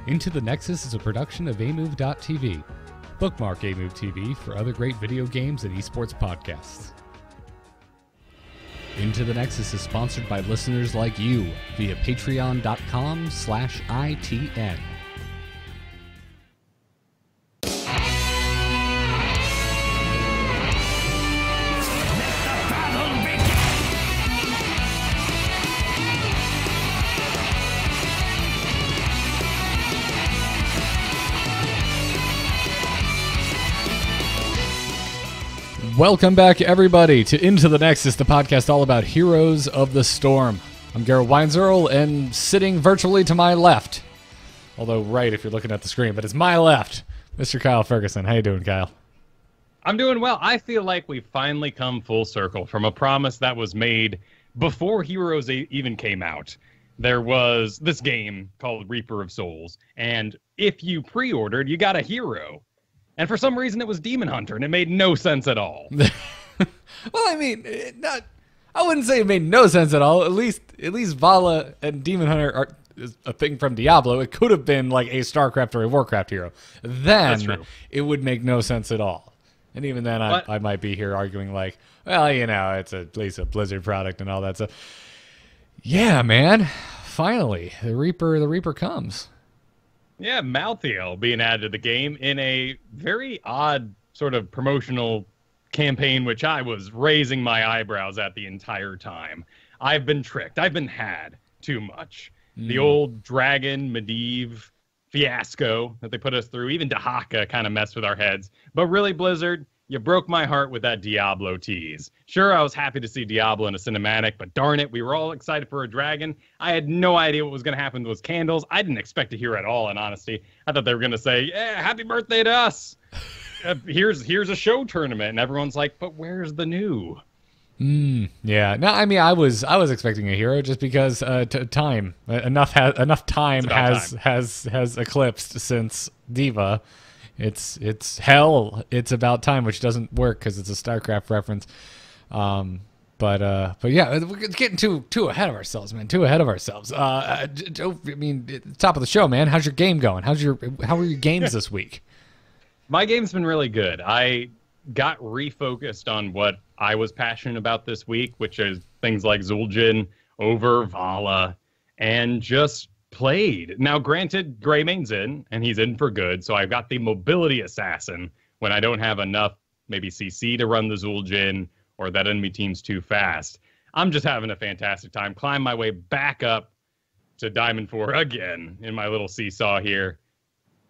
Into the Nexus is a production of amove.tv. Bookmark Amove TV for other great video games and esports podcasts. Into the Nexus is sponsored by listeners like you via patreon.com/ITN. Welcome back, everybody, to Into the Nexus, the podcast all about Heroes of the Storm. I'm Garrett Weinzierl, and sitting virtually to my left, although right if you're looking at the screen, but it's my left, Mr. Kyle Fergusson. How you doing, Kyle? I'm doing well. I feel like we've finally come full circle from a promise that was made before Heroes even came out. There was this game called Reaper of Souls, and if you pre-ordered, you got a hero. And for some reason, it was Demon Hunter, and it made no sense at all. Well, I mean, I wouldn't say it made no sense at all. At least Vala and Demon Hunter are a thing from Diablo. It could have been like a StarCraft or a Warcraft hero. Then it would make no sense at all. And even then, I might be here arguing like, well, you know, it's at least a Blizzard product and all that stuff. Yeah, man. Finally, the Reaper comes. Yeah, Malthael being added to the game in a very odd sort of promotional campaign, which I was raising my eyebrows at the entire time. I've been tricked. I've been had too much. The old dragon, Medivh fiasco that they put us through, even to Hakka kind of messed with our heads. But really, Blizzard, you broke my heart with that Diablo tease. Sure, I was happy to see Diablo in a cinematic, but darn it, we were all excited for a dragon. I had no idea what was going to happen to those candles. I didn't expect to hear at all, in honesty. I thought they were going to say, yeah, happy birthday to us. Here's a show tournament. And everyone's like, but where's the new? Yeah. No, I mean, I was expecting a hero just because time enough time has eclipsed since Diva. It's hell. It's about time, which doesn't work because it's a StarCraft reference. But yeah, we're getting too ahead of ourselves, man. Too ahead of ourselves. I mean, top of the show, man. How's your game going? How are your games this week? My game's been really good. I got refocused on what I was passionate about this week, which is things like Zul'jin over Vala, and just played. Now, granted, Greymane's in, and he's in for good, so I've got the mobility assassin when I don't have enough, maybe CC to run the Zul'jin, or that enemy team's too fast. I'm just having a fantastic time. Climb my way back up to Diamond 4 again in my little seesaw here.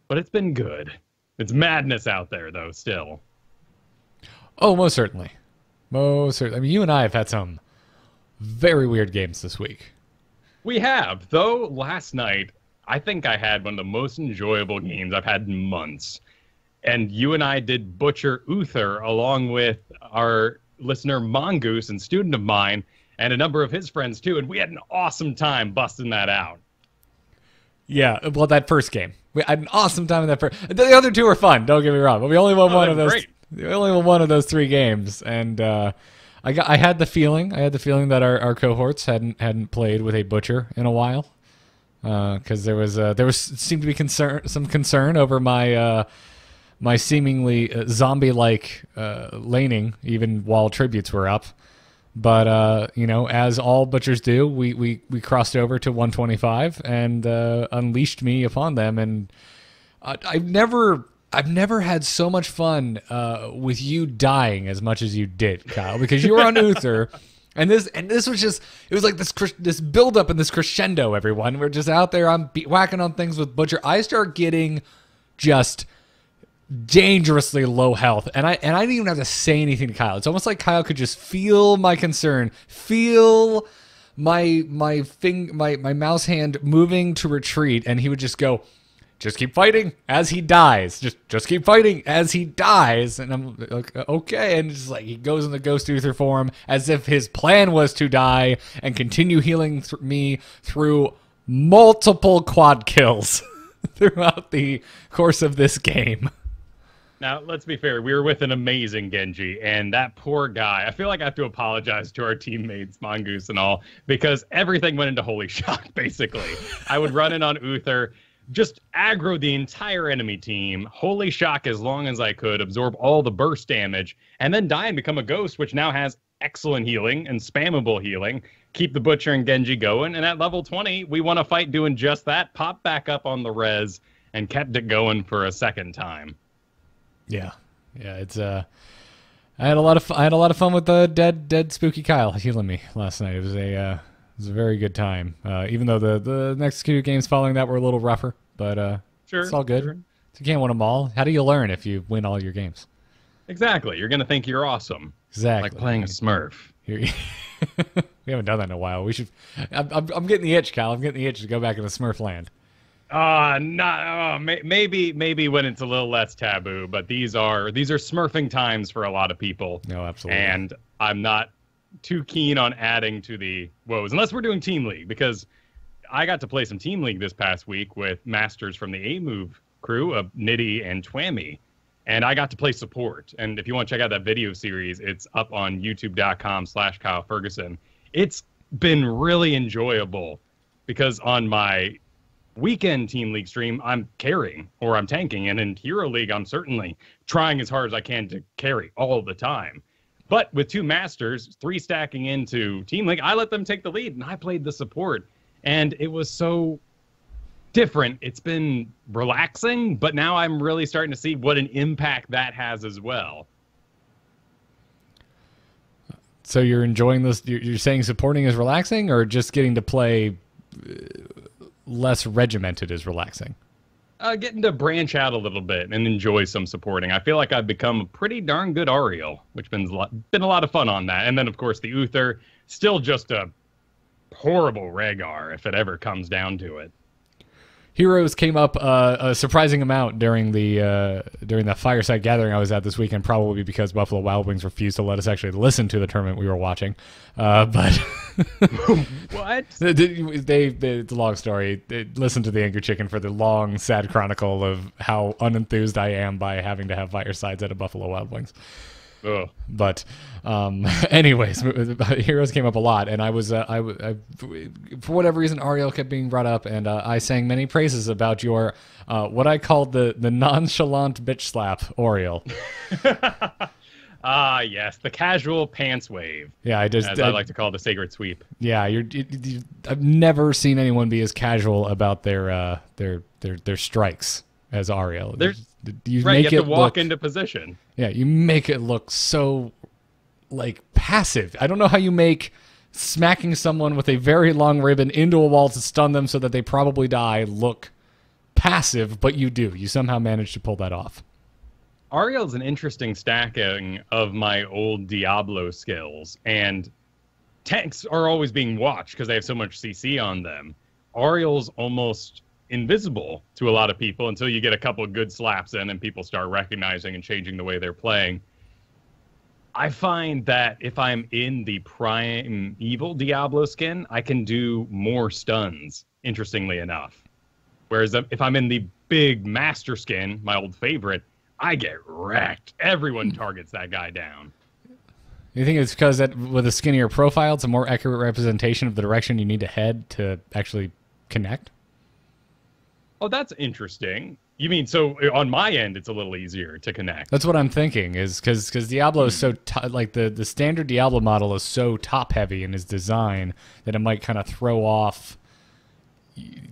But it's been good. It's madness out there, though, still. Oh, most certainly. Most certainly. I mean, you and I have had some very weird games this week. We have, though last night, I think I had one of the most enjoyable games I've had in months. And you and I did Butcher Uther along with our listener Mongoose and student of mine and a number of his friends too. And we had an awesome time busting that out. Yeah, well, that first game. We had an awesome time in that first. The other two were fun, don't get me wrong. But we only won one of those. We only won one of those three games. And I had the feeling that our cohorts hadn't played with a butcher in a while, because there seemed to be some concern over my my seemingly zombie-like laning, even while tributes were up. But you know, as all butchers do, we crossed over to 125 and unleashed me upon them, and I've never had so much fun with you dying as much as you did, Kyle, because you were on Uther, and this was just, it was like this build up and this crescendo. Everyone, we're just out there. I'm whacking on things with Butcher. I start getting just dangerously low health, and I didn't even have to say anything to Kyle. It's almost like Kyle could just feel my concern, feel my mouse hand moving to retreat, and he would just go, just keep fighting as he dies. Just keep fighting as he dies. And I'm like, okay. And just like, he goes in the Ghost Uther form as if his plan was to die and continue healing me through multiple quad kills throughout the course of this game. Now, let's be fair. We were with an amazing Genji, and that poor guy, I feel like I have to apologize to our teammates, Mongoose and all, because everything went into holy shot, basically. I would run in on Uther. just aggro the entire enemy team, holy shock as long as I could, absorb all the burst damage, and then die and become a ghost, which now has excellent healing and spammable healing. Keep the Butcher and Genji going, and at level 20, we won a fight doing just that, pop back up on the res, and kept it going for a second time. Yeah. It's I had a lot of fun with the dead spooky Kyle healing me last night. It was a very good time. Even though the next few games following that were a little rougher, but sure, it's all good. Sure. You can't win them all. How do you learn if you win all your games? Exactly. You're gonna think you're awesome. Exactly. Like playing a Smurf. We haven't done that in a while. We should. I'm getting the itch, Kyle. I'm getting the itch to go back into Smurf land. Maybe when it's a little less taboo, but these are smurfing times for a lot of people. No, absolutely. And I'm not too keen on adding to the woes, unless we're doing Team League, because I got to play some Team League this past week with masters from the A-Move crew of Nitty and Twammy, and I got to play support. And if you want to check out that video series, it's up on youtube.com/Kyle Fergusson. It's been really enjoyable, because on my weekend Team League stream, I'm carrying or I'm tanking, and in Hero League, I'm certainly trying as hard as I can to carry all the time. But with two masters, 3 stacking into Team League, I let them take the lead, and I played the support, and it was so different. It's been relaxing, but now I'm really starting to see what an impact that has as well. So you're enjoying this? You're saying supporting is relaxing, or just getting to play less regimented is relaxing? Getting to branch out a little bit and enjoy some supporting. I feel like I've become a pretty darn good Ariel, which been a lot of fun on that. And then, of course, the Uther, still just a horrible Rhaegar if it ever comes down to it. Heroes came up a surprising amount during the fireside gathering I was at this weekend, probably because Buffalo Wild Wings refused to let us actually listen to the tournament we were watching. But what? It's a long story. Listen to the Angry Chicken for the long, sad chronicle of how unenthused I am by having to have firesides at a Buffalo Wild Wings. Ugh. But anyways, Heroes came up a lot, and I for whatever reason, Ariel kept being brought up, and I sang many praises about your what I called the nonchalant bitch slap Ariel. Yes, the casual pants wave. Yeah, I like to call it the sacred sweep. Yeah, I've never seen anyone be as casual about their strikes as Ariel. You have to walk into position. Yeah, you make it look so, like, passive. I don't know how you make smacking someone with a very long ribbon into a wall to stun them so that they probably die look passive, but you do. You somehow manage to pull that off. Ariel's an interesting stacking of my old Diablo skills, and tanks are always being watched because they have so much CC on them. Ariel's almost invisible to a lot of people until you get a couple of good slaps in and people start recognizing and changing the way they're playing. I find that if I'm in the primeval Diablo skin, I can do more stuns, interestingly enough. Whereas if I'm in the big master skin, my old favorite, I get wrecked. Everyone targets that guy down. You think it's because that with a skinnier profile, it's a more accurate representation of the direction you need to head to actually connect? Oh, that's interesting. You mean, so on my end, it's a little easier to connect. That's what I'm thinking, is because Diablo is so, like, the standard Diablo model is so top-heavy in his design that it might kind of throw off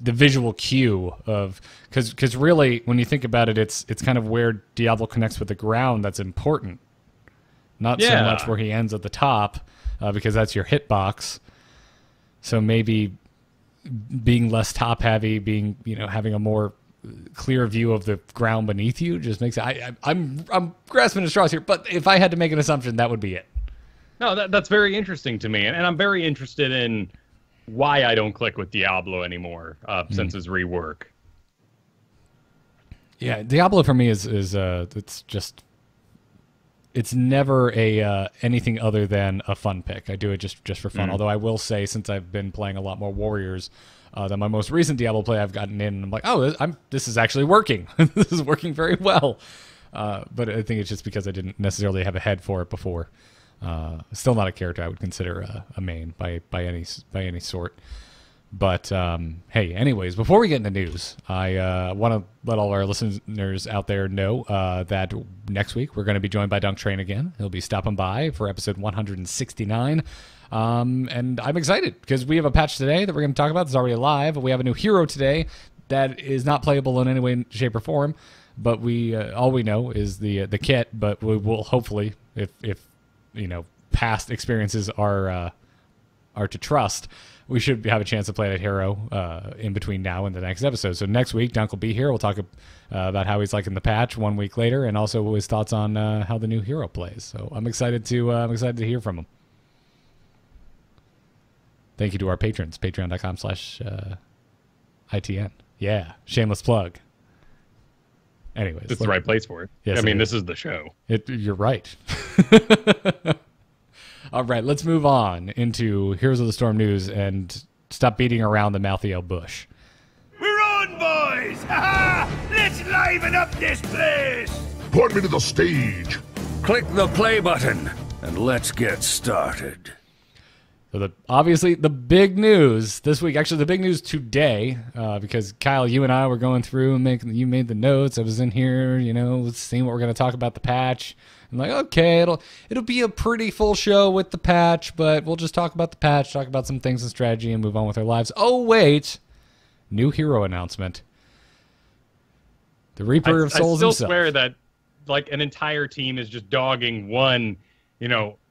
the visual cue of, because really, when you think about it, it's kind of where Diablo connects with the ground that's important. Not so much where he ends at the top, because that's your hitbox. So maybe being less top heavy, being, having a more clear view of the ground beneath you just makes it. I'm grasping at straws here, but if I had to make an assumption, that would be it. No, that's very interesting to me, and I'm very interested in why I don't click with Diablo anymore since his rework. Yeah, Diablo for me is it's just. It's never anything other than a fun pick. I do it just for fun. Although I will say, since I've been playing a lot more Warriors than my most recent Diablo play, I've gotten in and I'm like, oh, this is actually working. This is working very well. But I think it's just because I didn't necessarily have a head for it before. Still not a character I would consider a main by any sort. But hey, anyways, before we get into news, I want to let all our listeners out there know that next week we're going to be joined by Dunk Train again. He'll be stopping by for episode 169. And I'm excited because we have a patch today that we're going to talk about. It's already live. We have a new hero today that is not playable in any way, shape, or form. But we all we know is the kit. But we will hopefully, if past experiences are to trust, we should have a chance to play that hero in between now and the next episode. So next week, Dunk will be here. We'll talk about how he's liking the patch 1 week later, and also his thoughts on how the new hero plays. So I'm excited to hear from him. Thank you to our patrons, patreon.com/ITN. Yeah, shameless plug. Anyways, it's the right place for it. Yes, I mean, this is the show. You're right. All right, let's move on into Heroes of the Storm news and stop beating around the Malthael bush. We're on, boys! Ha-ha! Let's liven up this place! Put me to the stage. Click the play button, and let's get started. So obviously the big news this week, actually the big news today, because Kyle, you and I were going through and you made the notes. I was in here, seeing what we're going to talk about the patch. I'm like, okay, it'll be a pretty full show with the patch, but we'll just talk about the patch, talk about some things in strategy, and move on with our lives. Oh wait, new hero announcement. The Reaper of Souls I himself. still swear that like an entire team is just dogging one,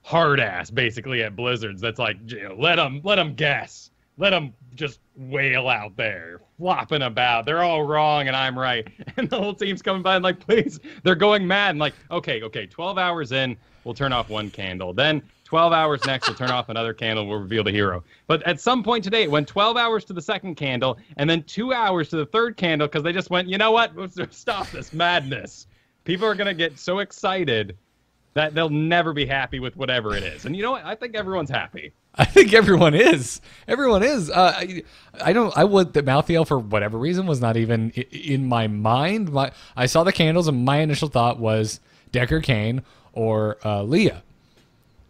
hard ass basically at Blizzards. That's like, let them guess, let them just wail out there, flopping about. They're all wrong and I'm right, and the whole team's coming by and like, please, they're going mad. And like, okay, 12 hours in, we'll turn off one candle. Then 12 hours next, we'll turn off another candle. We'll reveal the hero. But at some point today, it went 12 hours to the second candle, and then 2 hours to the third candle because they just went, you know what? Let's stop this madness. People are gonna get so excited that they'll never be happy with whatever it is. And you know what? I think everyone's happy. I think everyone is. Everyone is. I would that Malthael, for whatever reason, was not even in my mind. I saw the candles, and my initial thought was Decker Kane or Leah.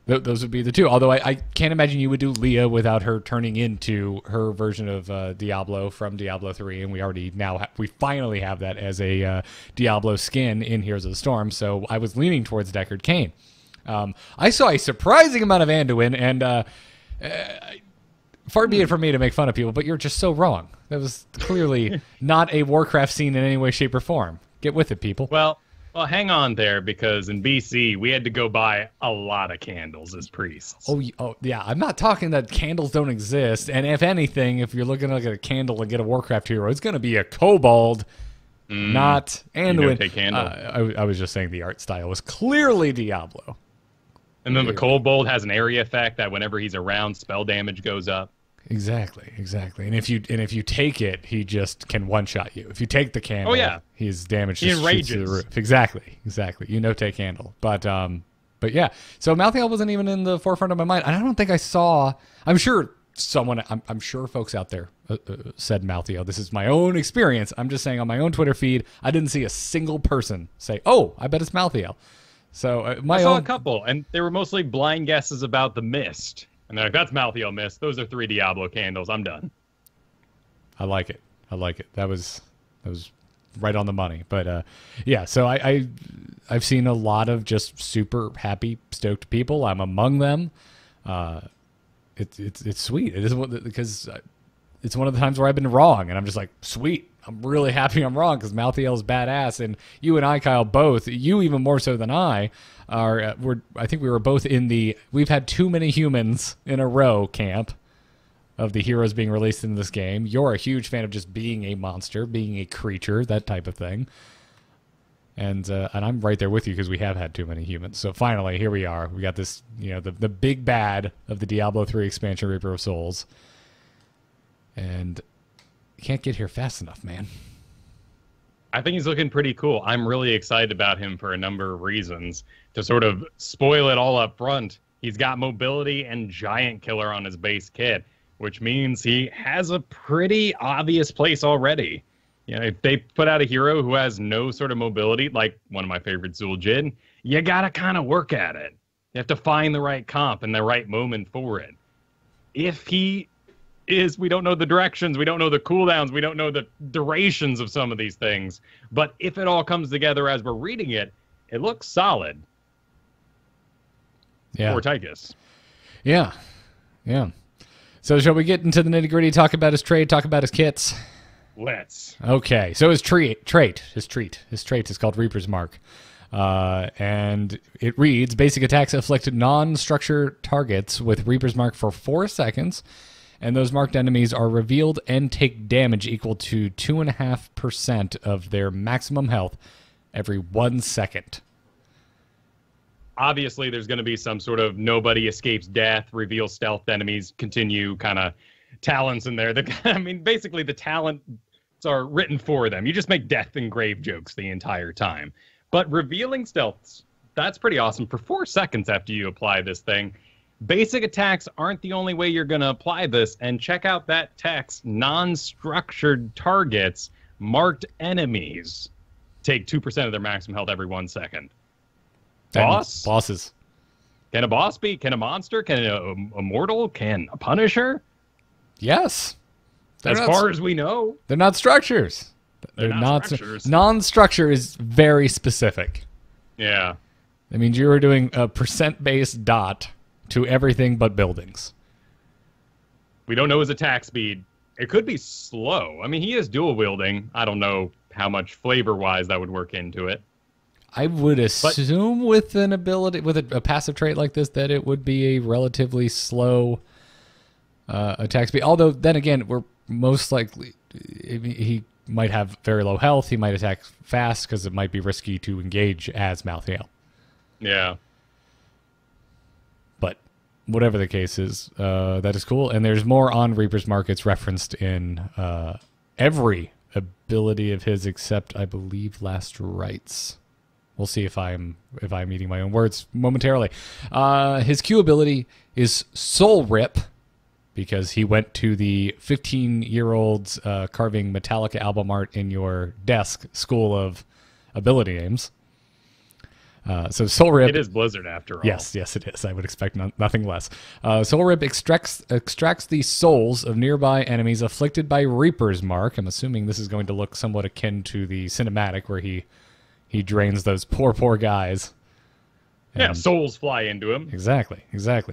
Those would be the two. Although I can't imagine you would do Leah without her turning into her version of Diablo from Diablo 3, and we finally have that as a Diablo skin in Heroes of the Storm. So I was leaning towards Deckard Cain. I saw a surprising amount of Anduin, and far be it from me to make fun of people, but you're just so wrong. That was clearly not a Warcraft scene in any way, shape, or form. Get with it, people. Well, hang on there, because in BC, we had to go buy a lot of candles as priests. Oh, yeah. I'm not talking that candles don't exist. And if anything, if you're looking to look at a candle and get a Warcraft hero, it's going to be a kobold, not Anduin. Take candle. I was just saying the art style was clearly Diablo. And then the kobold has an area effect that whenever he's around, spell damage goes up. Exactly. And if you take it, he just can one-shot you. If you take the candle, his damage just shoots through the roof. Exactly. Take candle. But yeah. So Malthael wasn't even in the forefront of my mind. And I don't think I saw. I'm sure folks out there said Malthael. This is my own experience. I'm just saying on my own Twitter feed, I didn't see a single person say, "Oh, I bet it's Malthael." So I saw a couple, and they were mostly blind guesses about the mist. And they're like, that's Malthael mist. Those are 3 Diablo candles. I'm done. I like it. That was right on the money. But yeah, so I've seen a lot of just super happy, stoked people. I'm among them. It's sweet. It is because it's one of the times where I've been wrong, and I'm just like, sweet. I'm really happy I'm wrong because Malthael is badass, and you and I, Kyle, both. You even more so than I are. I think we were both in the we've had too many humans in a row camp of the heroes being released in this game. You're a huge fan of just being a monster, being a creature, that type of thing. And I'm right there with you because we have had too many humans. So finally, here we are. We got this, the big bad of the Diablo 3 expansion, Reaper of Souls, and can't get here fast enough, man. I think he's looking pretty cool. I'm really excited about him for a number of reasons. To sort of spoil it all up front, he's got mobility and giant killer on his base kit, which means he has a pretty obvious place already. If they put out a hero who has no sort of mobility, like one of my favorites, Zul'jin, you gotta kind of work at it. You have to find the right comp and the right moment for it. If he is we don't know the directions, we don't know the cooldowns, we don't know the durations of some of these things. But if it all comes together as we're reading it, it looks solid. Yeah. For Tychus. Yeah. Yeah. So shall we get into the nitty-gritty, talk about his trade, talk about his kits? Let's. Okay. So his trait is called Reaper's Mark. And it reads, basic attacks afflict non-structure targets with Reaper's Mark for 4 seconds, and those marked enemies are revealed and take damage equal to 2.5% of their maximum health every 1 second. Obviously, there's going to be some sort of nobody escapes death, reveal stealth enemies, continue kind of talents in there. I mean, basically the talents are written for them. You just make death and grave jokes the entire time. But revealing stealths, that's pretty awesome. For 4 seconds after you apply this thing, basic attacks aren't the only way you're going to apply this. And check out that text. Non-structured targets, marked enemies, take 2% of their maximum health every 1 second. Bosses. Can a boss be? Can a monster? Can a mortal? Can a Punisher? Yes. As far as we know. They're not structures. They're not structures. Non-structure is very specific. Yeah. That means you are doing a percent-based dot to everything but buildings. We don't know his attack speed. It could be slow. I mean, he is dual wielding. I don't know how much flavor-wise that would work into it. I would assume with an ability, with a passive trait like this, that it would be a relatively slow attack speed. Although, then again, we're most likely he might have very low health. He might attack fast because it might be risky to engage as Malthael. Yeah. But whatever the case is, that is cool. And there's more on Reaper's Mark. It's referenced in every ability of his except, I believe, Last Rites. We'll see if I'm eating my own words momentarily. His Q ability is Soul Rip, because he went to the 15-year-olds carving Metallica album art in your desk school of ability names. So Soul Rip... It is Blizzard, after all. Yes, it is. I would expect nothing less. Soul Rip extracts the souls of nearby enemies afflicted by Reaper's Mark. I'm assuming this is going to look somewhat akin to the cinematic where he drains those poor guys. Yeah, souls fly into him. Exactly.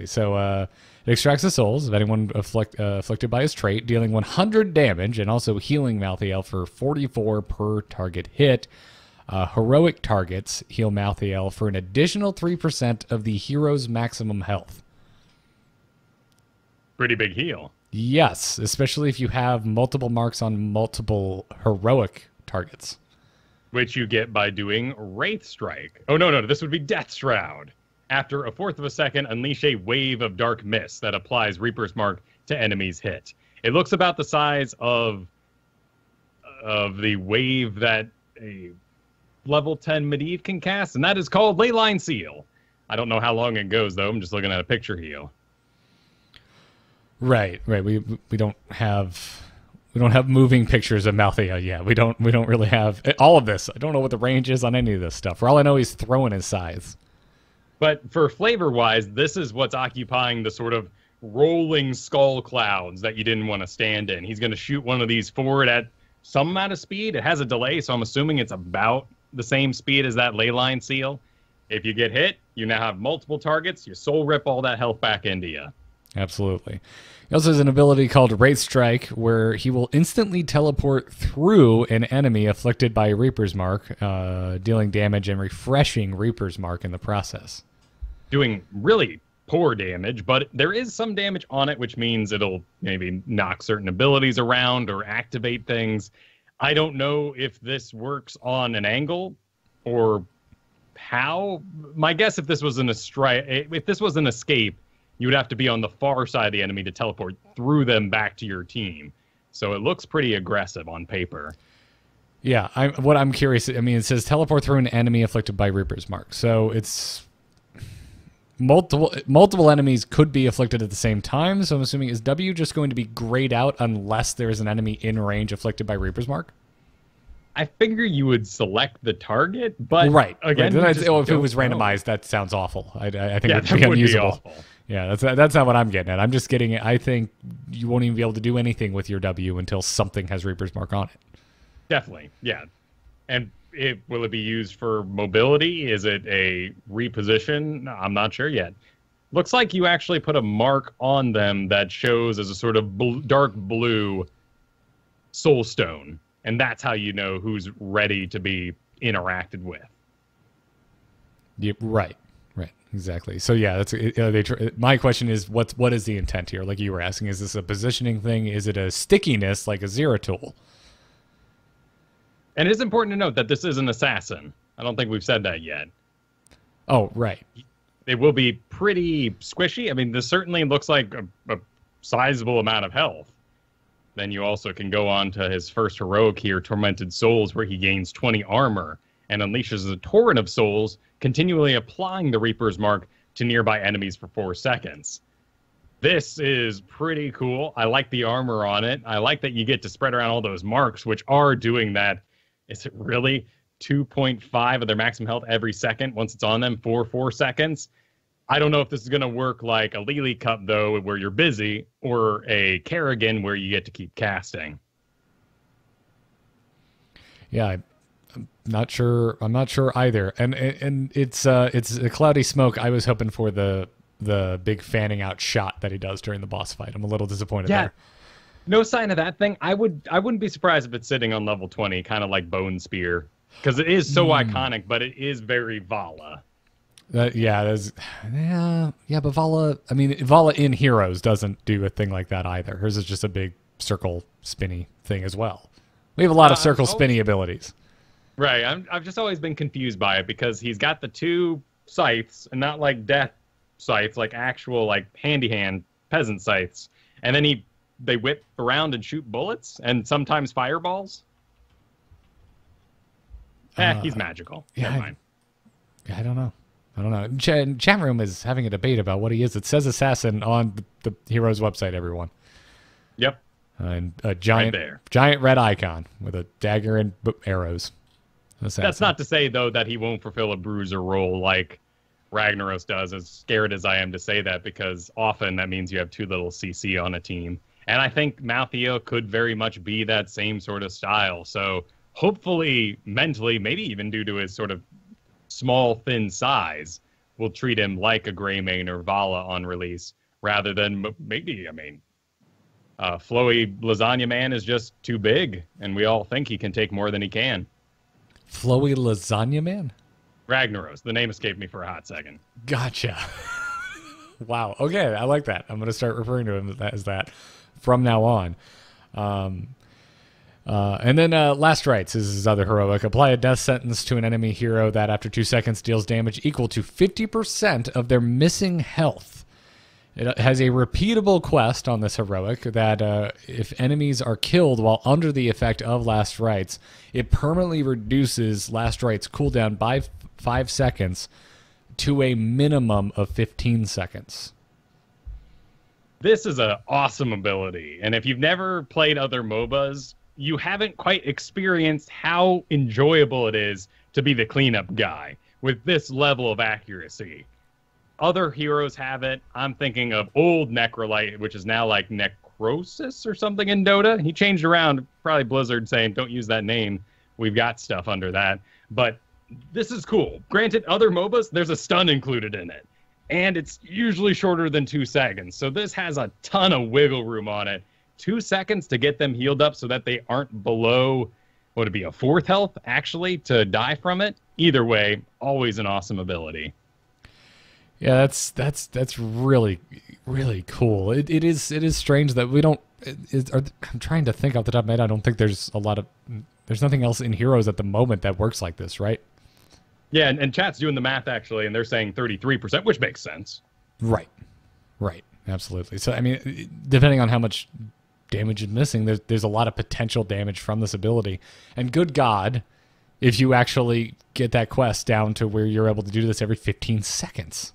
So it extracts the souls of anyone afflicted by his trait, dealing 100 damage and also healing Malthael for 44 per target hit. Heroic targets heal Malthael for an additional 3% of the hero's maximum health. Pretty big heal. Yes, especially if you have multiple marks on multiple heroic targets. Which you get by doing Wraith Strike. Oh, no, this would be Death Shroud. After a fourth of a second, unleash a wave of dark mist that applies Reaper's Mark to enemies hit. It looks about the size of the wave that a level 10 Medivh can cast, and that is called Leyline Seal. I don't know how long it goes, though. I'm just looking at a picture heal. Right. We don't have... We don't have moving pictures of Malthael yet. We don't really have all of this. I don't know what the range is on any of this stuff. For all I know, he's throwing his scythe. But for flavor-wise, this is what's occupying the sort of rolling skull clouds that you didn't want to stand in. He's going to shoot one of these forward at some amount of speed. It has a delay, so I'm assuming it's about the same speed as that Leyline Seal. If you get hit, you now have multiple targets. You soul rip all that health back into you. Absolutely. He also has an ability called Wraith Strike, where he will instantly teleport through an enemy afflicted by Reaper's Mark, dealing damage and refreshing Reaper's Mark in the process. Doing really poor damage, but there is some damage on it, which means it'll maybe knock certain abilities around or activate things. I don't know if this works on an angle or how. My guess, if this was an escape, you would have to be on the far side of the enemy to teleport through them back to your team. So it looks pretty aggressive on paper. Yeah, what I'm curious, I mean, it says teleport through an enemy afflicted by Reaper's Mark. So it's multiple enemies could be afflicted at the same time. So I'm assuming, is W just going to be grayed out unless there is an enemy in range afflicted by Reaper's Mark? I figure you would select the target, but right. Again, right. If it was randomized, that sounds awful. I think it would be unusable. Yeah, that's not what I'm getting at. I'm just getting it. I think you won't even be able to do anything with your W until something has Reaper's Mark on it. Definitely, yeah. And will it be used for mobility? Is it a reposition? I'm not sure yet. Looks like you actually put a mark on them that shows as a sort of dark blue soul stone, and that's how you know who's ready to be interacted with. Yeah, right, exactly. So yeah, that's my question is what is the intent here? Like you were asking, is this a positioning thing? Is it a stickiness like a Zero tool? And it is important to note that this is an assassin. I don't think we've said that yet. Oh, right. It will be pretty squishy. I mean, this certainly looks like a sizable amount of health. Then you also can go on to his first heroic here, Tormented Souls, where he gains 20 armor and unleashes a torrent of souls, continually applying the Reaper's Mark to nearby enemies for 4 seconds. This is pretty cool. I like the armor on it. I like that you get to spread around all those marks, which are doing that. Is it really 2.5 of their maximum health every second once it's on them for 4 seconds? I don't know if this is going to work like a Lily Cup, though, where you're busy, or a Kerrigan where you get to keep casting. Yeah, I'm not sure. I'm not sure either. And it's a cloudy smoke. I was hoping for the big fanning out shot that he does during the boss fight. I'm a little disappointed there. No sign of that thing. I wouldn't be surprised if it's sitting on level 20, kind of like Bone Spear, because it is so iconic, but it is very Vala. But Vala. I mean, Vala in Heroes doesn't do a thing like that either. Hers is just a big circle spinny thing as well. We have a lot of circle spinny abilities. Right. I've just always been confused by it because he's got the 2 scythes and not like death scythes, like actual like handy hand peasant scythes, and then they whip around and shoot bullets and sometimes fireballs. He's magical. Never mind. I don't know. Chat room is having a debate about what he is. It says assassin on the Heroes website, everyone. Yep. And a giant red icon with a dagger and arrows. Assassin. That's not to say, though, that he won't fulfill a bruiser role like Ragnaros does, as scared as I am to say that, because often that means you have too little CC on a team. And I think Malthael could very much be that same sort of style. So hopefully, mentally, maybe even due to his sort of small, thin size, we'll treat him like a Greymane or Vala on release, rather than maybe, Flowy Lasagna Man is just too big, and we all think he can take more than he can. Flowy Lasagna Man? Ragnaros. The name escaped me for a hot second. Gotcha. Wow. Okay, I like that. I'm going to start referring to him as that from now on. And then Last Rites is his other heroic. Apply a death sentence to an enemy hero that after 2 seconds deals damage equal to 50% of their missing health. It has a repeatable quest on this heroic that if enemies are killed while under the effect of Last Rites, it permanently reduces Last Rites cooldown by 5 seconds to a minimum of 15 seconds. This is an awesome ability, and if you've never played other MOBAs, you haven't quite experienced how enjoyable it is to be the cleanup guy with this level of accuracy. Other heroes have it. I'm thinking of old Necrolite, which is now like Necrosis or something in Dota. He changed around, probably Blizzard saying, don't use that name. We've got stuff under that. But this is cool. Granted, other MOBAs, there's a stun included in it. And it's usually shorter than 2 seconds. So this has a ton of wiggle room on it. 2 seconds to get them healed up so that they aren't below, would it be a 4th health, actually, to die from it? Either way, always an awesome ability. Yeah, that's really, really cool. It is strange that we don't. I'm trying to think off the top of my head. I don't think there's nothing else in Heroes at the moment that works like this, right? Yeah, and chat's doing the math actually, and they're saying 33%, which makes sense. Right, absolutely. So I mean, depending on how much damage is missing, there's a lot of potential damage from this ability. And good God, if you actually get that quest down to where you're able to do this every 15 seconds.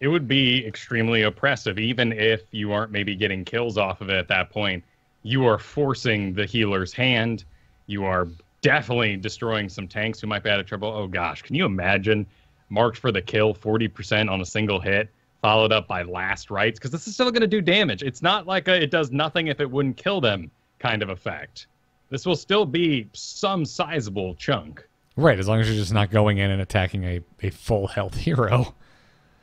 It would be extremely oppressive, even if you aren't maybe getting kills off of it at that point. You are forcing the healer's hand. You are definitely destroying some tanks who might be out of trouble. Oh gosh, can you imagine marked for the kill 40% on a single hit? followed up by last rites, because this is still going to do damage. It's not like it does nothing if it wouldn't kill them kind of effect. This will still be some sizable chunk. Right, as long as you're just not going in and attacking a full health hero.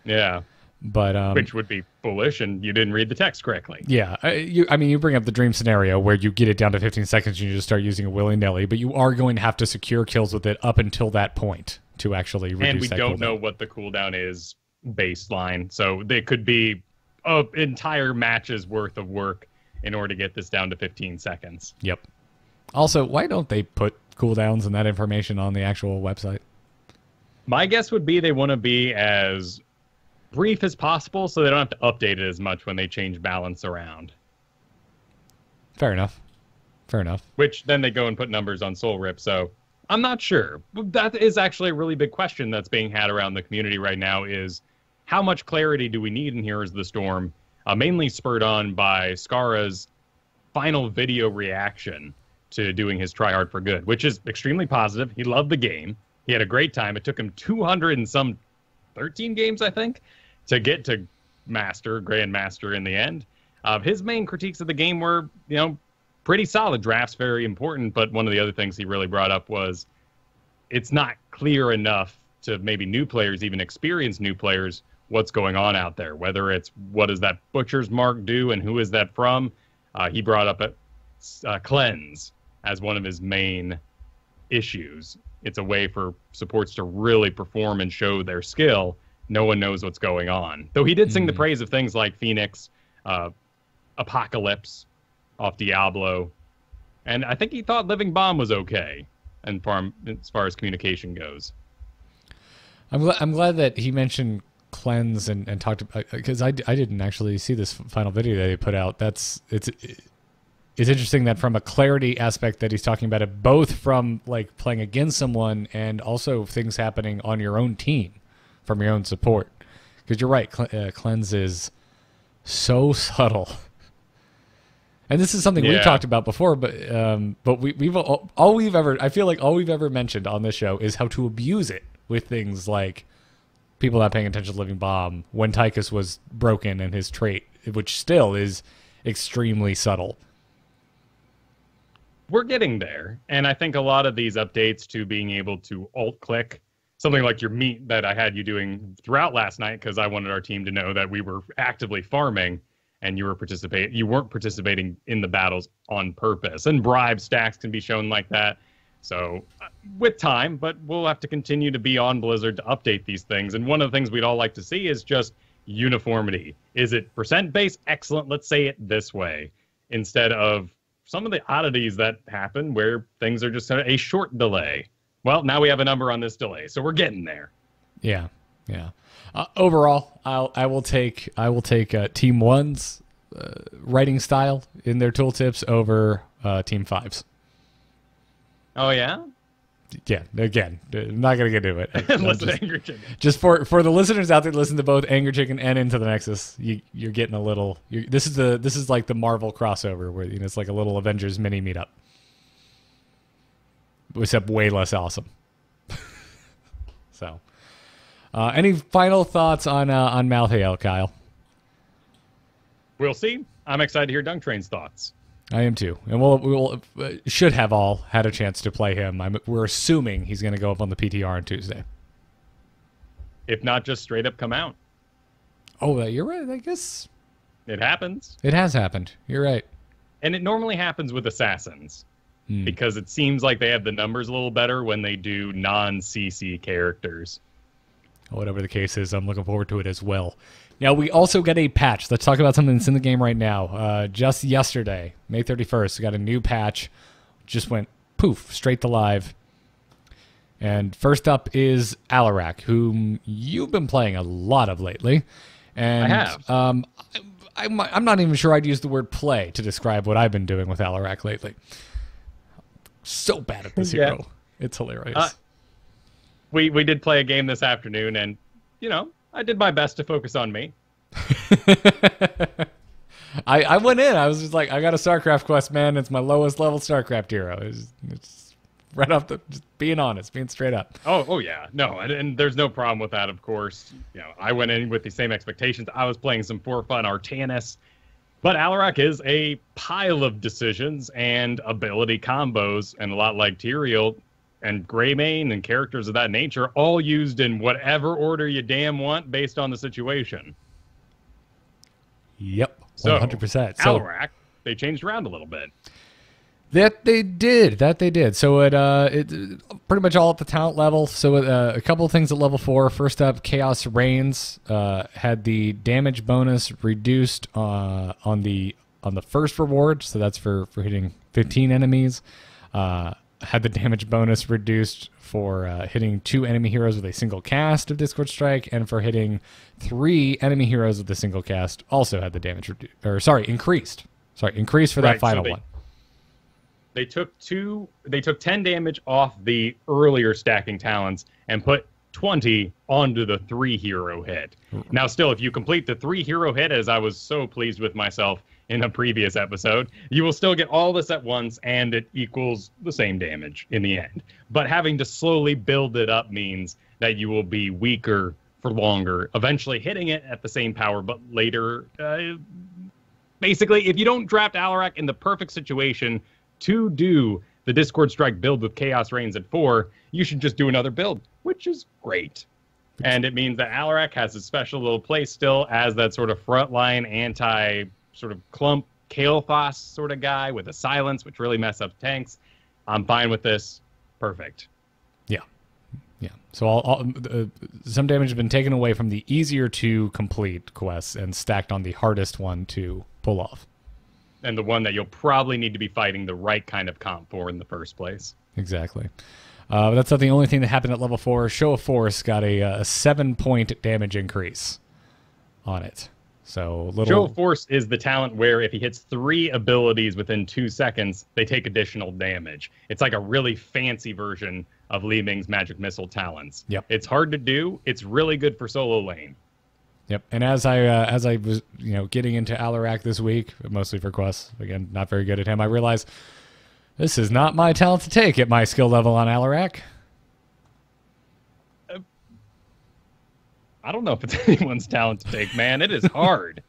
Yeah. But which would be foolish, and you didn't read the text correctly. Yeah, you bring up the dream scenario where you get it down to 15 seconds and you just start using it willy-nilly, but you are going to have to secure kills with it up until that point to actually reduce that And we don't cooldown. know what the cooldown is baseline, so they could be an entire match's worth of work in order to get this down to 15 seconds. Yep. Also, why don't they put cooldowns and that information on the actual website? My guess would be they want to be as brief as possible so they don't have to update it as much when they change balance around. Fair enough. Fair enough. Which then they go and put numbers on Soul Rip, so I'm not sure. That is actually a really big question that's being had around the community right now is how much clarity do we need in Heroes of the Storm, mainly spurred on by Skara's final video reaction to doing his Try Hard for Good, which is extremely positive. He loved the game. He had a great time. It took him 200 and some 13 games, I think, to get to Grandmaster in the end. His main critiques of the game were, pretty solid. Drafts very important, but one of the other things he really brought up was it's not clear enough to maybe new players, even experienced new players, what's going on out there. Whether it's what does that Butcher's Mark do and who is that from? He brought up a cleanse as one of his main issues. It's a way for supports to really perform and show their skill. No one knows what's going on. Though he did sing the praise of things like Phoenix, Apocalypse off Diablo, and I think he thought Living Bomb was okay, and as far as communication goes. I'm glad that he mentioned cleanse and talked about, because I didn't actually see this final video that he put out. It's interesting that from a clarity aspect that he's talking about it, both from like playing against someone and also things happening on your own team from your own support. Because you're right, cleanse is so subtle. And this is something we've talked about before, but I feel like all we've ever mentioned on this show is how to abuse it with things like people not paying attention to Living Bomb when Tychus was broken and his trait, which still is extremely subtle. We're getting there, and I think a lot of these updates to being able to alt-click, something like your meat that I had you doing throughout last night because I wanted our team to know that we were actively farming and you weren't participating in the battles on purpose. And bribe stacks can be shown like that. So with time, but we'll have to continue to be on Blizzard to update these things. And one of the things we'd all like to see is just uniformity. Is it %based? Excellent. Let's say it this way instead of some of the oddities that happen where things are just a short delay. Well, now we have a number on this delay, so we're getting there. Yeah. Overall, I will take Team 1's writing style in their tooltips over Team 5's. Oh yeah. Yeah. Again, I'm not gonna get into it. Listen to Angry Chicken. Just for the listeners out there, listen to both Angry Chicken and Into the Nexus. You're getting a little. This is like the Marvel crossover where it's like a little Avengers mini meetup, except way less awesome. So, any final thoughts on Malthael, Kyle? We'll see. I'm excited to hear Dunk Train's thoughts. I am too, and we'll should have all had a chance to play him. We're assuming he's going to go up on the PTR on Tuesday. If not, just straight up come out. Oh, you're right. I guess it happens. It has happened. You're right. And it normally happens with assassins because it seems like they have the numbers a little better when they do non-CC characters. Whatever the case is, I'm looking forward to it as well. Now, we also got a patch. Let's talk about something that's in the game right now. Just yesterday, May 31st, we got a new patch. Just went poof, straight to live. And first up is Alarak, whom you've been playing a lot of lately. And I have. I'm not even sure I'd use the word play to describe what I've been doing with Alarak lately. So bad at this hero. It's hilarious. We did play a game this afternoon, and, I did my best to focus on me. I went in. I was just like, I got a StarCraft quest, man. It's my lowest level StarCraft hero. It's right off the, just being honest, being straight up. Oh yeah, no, and there's no problem with that. Of course, I went in with the same expectations. I was playing some for fun Artanis, but Alarak is a pile of decisions and ability combos, and a lot like Tyrael and Greymane and characters of that nature, all used in whatever order you damn want based on the situation. Yep, 100%. So Alarak, they changed around a little bit. That they did. So it pretty much all at the talent level. So a couple of things at level 4. First up, Chaos Reigns had the damage bonus reduced on the first reward. So that's for hitting 15 enemies. Had the damage bonus reduced for hitting 2 enemy heroes with a single cast of Discord Strike, and for hitting 3 enemy heroes with a single cast also had the damage increased. Increased for that final one. They took 10 damage off the earlier stacking talents and put 20 onto the 3 hero hit. Now, still, if you complete the 3 hero hit, as I was so pleased with myself in a previous episode, you will still get all this at once, and it equals the same damage in the end. But having to slowly build it up means that you will be weaker for longer, eventually hitting it at the same power, but later. Basically, if you don't draft Alarak in the perfect situation to do the Discord Strike build with Chaos Reigns at 4, you should just do another build, which is great. And it means that Alarak has a special little place still as that sort of frontline anti sort of clump Kael'thas sort of guy with a silence, which really mess up tanks. I'm fine with this. Perfect. Yeah. So some damage has been taken away from the easier to complete quests and stacked on the hardest one to pull off. And the one that you'll probably need to be fighting the right kind of comp for in the first place. Exactly. But that's not the only thing that happened at level 4. Show of Force got a 7-point damage increase on it. So Show of Force is the talent where if he hits 3 abilities within 2 seconds, they take additional damage. It's like a really fancy version of Li Ming's Magic Missile talents. Yep. It's hard to do. It's really good for solo lane. Yep, and as I was getting into Alarak this week, mostly for quests, again, not very good at him, I realized this is not my talent to take at my skill level on Alarak. I don't know if it's anyone's talent to take, man. It is hard.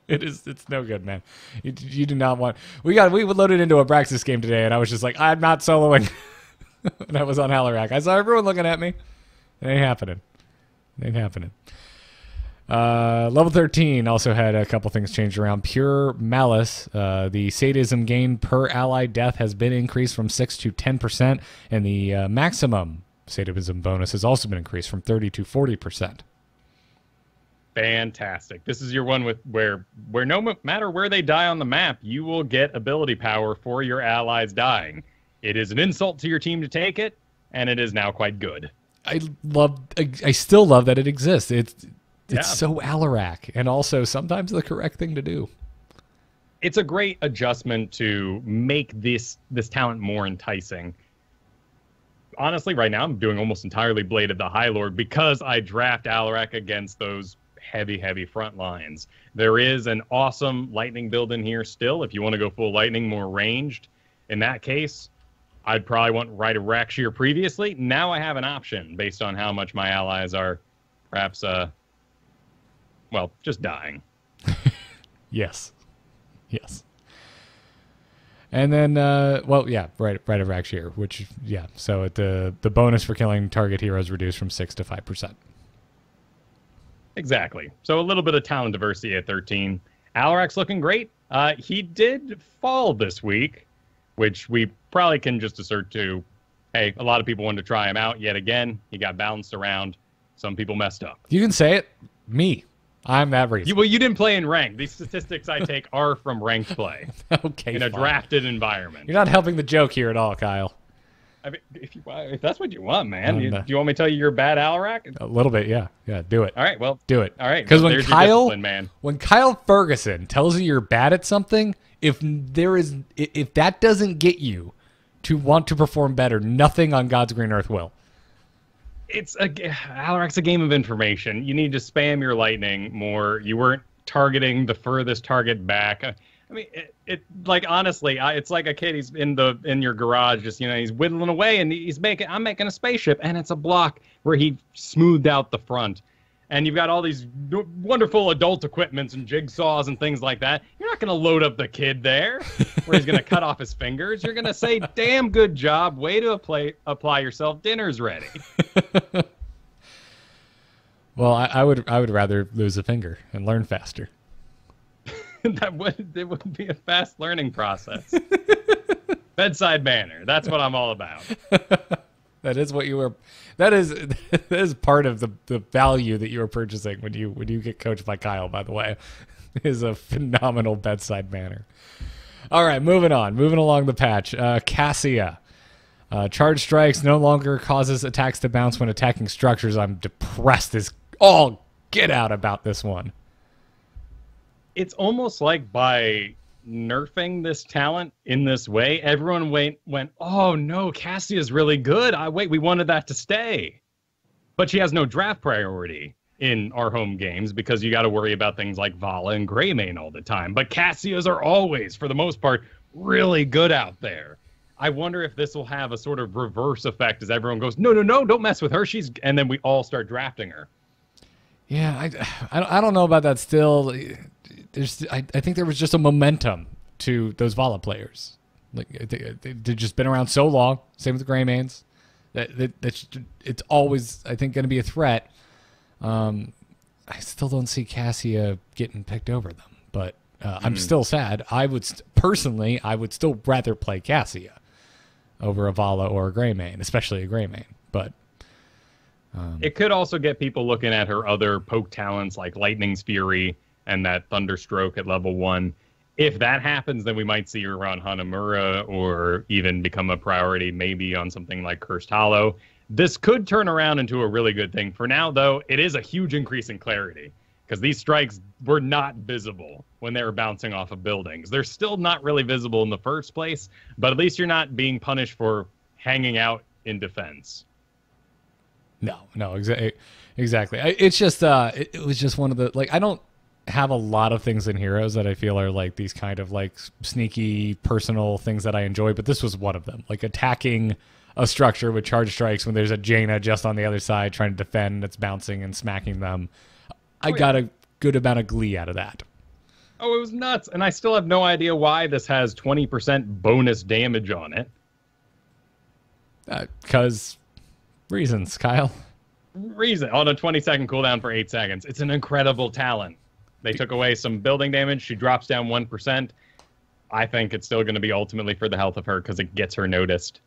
It's no good, man. You do not want. We loaded into a Braxis game today, and I was just like, I'm not soloing. And I was on Alarak. I saw everyone looking at me. It ain't happening. Level 13 also had a couple things changed around. Pure Malice, the sadism gain per ally death has been increased from 6 to 10%, and the maximum sadism bonus has also been increased from 30 to 40%. Fantastic. This is your one where no matter where they die on the map, you will get ability power for your allies dying. It is an insult to your team to take it, and it is now quite good. I still love that it exists. It's so Alarak, and also sometimes the correct thing to do. It's a great adjustment to make this talent more enticing. Honestly, right now I'm doing almost entirely Blade of the High Lord because I draft Alarak against those heavy front lines. There is an awesome lightning build in here still if you want to go full lightning, more ranged. In that case, I'd probably want Rite of Rakshir previously. Now I have an option based on how much my allies are perhaps just dying. Yes. And then, Rite of Rakshir, which, so the bonus for killing target heroes reduced from 6 to 5%. Exactly. So a little bit of talent diversity at 13. Alarak's looking great. He did fall this week, which we probably can just assert to, hey, a lot of people wanted to try him out yet again. He got bounced around. Some people messed up. You can say it. Me. I'm that reason. You didn't play in ranked. These statistics I take are from ranked play. Okay, in a drafted environment. You're not helping the joke here at all, Kyle. I mean, if that's what you want, man. Do you want me to tell you you're a bad Alarak? A little bit, yeah. Yeah, do it. All right, well. Do it. All right. Because when Kyle Fergusson tells you you're bad at something, if that doesn't get you to want to perform better, nothing on God's green earth will. Alarak's a game of information. You need to spam your lightning more. You weren't targeting the furthest target back. I mean, it like honestly, it's like a kid. He's in your garage, just he's whittling away, and I'm making a spaceship, and it's a block where he smoothed out the front, and you've got all these wonderful adult equipments and jigsaws and things like that. You're not going to load up the kid there, where he's going to cut off his fingers. You're going to say, "Damn good job, way to apply yourself. Dinner's ready." Well, I would rather lose a finger and learn faster. It would be a fast learning process. Bedside manner. That's what I'm all about. That is what you were. That is part of the value that you were purchasing when you get coached by Kyle. By the way, is a phenomenal bedside manner. All right, moving along the patch. Cassia. Charge strikes no longer causes attacks to bounce when attacking structures. I'm depressed as all get out about this one. It's almost like by nerfing this talent in this way, everyone went, oh no, Cassia's really good. We wanted that to stay. But she has no draft priority in our home games because you got to worry about things like Vala and Greymane all the time. But Cassias are always, for the most part, really good out there. I wonder if this will have a sort of reverse effect as everyone goes, no, don't mess with her. And then we all start drafting her. Yeah, I don't know about that still. I think there was just a momentum to those Vala players. Like they've just been around so long. Same with the Greymanes. That it's always, I think, going to be a threat. I still don't see Cassia getting picked over them, but I'm still sad. I would still rather play Cassia over a Vala or a Greymane, especially a Greymane. But it could also get people looking at her other poke talents like Lightning's Fury and that Thunderstroke at level 1. If that happens, then we might see her on Hanamura or even become a priority maybe on something like Cursed Hollow. This could turn around into a really good thing. For now, though, it is a huge increase in clarity because these strikes were not visible when they were bouncing off of buildings. They're still not really visible in the first place, but at least you're not being punished for hanging out in defense. No, exactly. It's just, it was just one of the, like, I don't have a lot of things in Heroes that I feel are like these kind of like sneaky personal things that I enjoy, but this was one of them. Like attacking a structure with charge strikes when there's a Jaina just on the other side trying to defend that's bouncing and smacking them. I got a good amount of glee out of that. Oh, it was nuts. And I still have no idea why this has 20% bonus damage on it. Because reasons, Kyle. On a 20-second cooldown for 8 seconds. It's an incredible talent. They took away some building damage. She drops down 1%. I think it's still going to be ultimately for the health of her because it gets her noticed.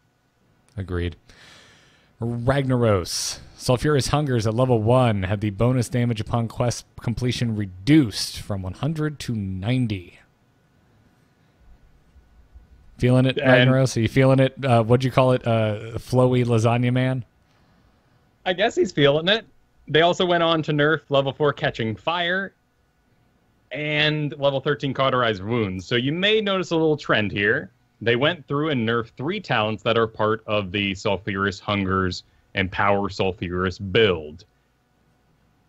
Agreed. Ragnaros. Sulfurous Hungers at level 1 had the bonus damage upon quest completion reduced from 100 to 90. Feeling it, Ragnaros? Are you feeling it? What'd you call it? Flowy lasagna man? I guess he's feeling it. They also went on to nerf level 4 Catching Fire and level 13 Cauterized Wounds. So you may notice a little trend here. They went through and nerfed 3 talents that are part of the Sulfurous Hungers and Power Sulfurous build.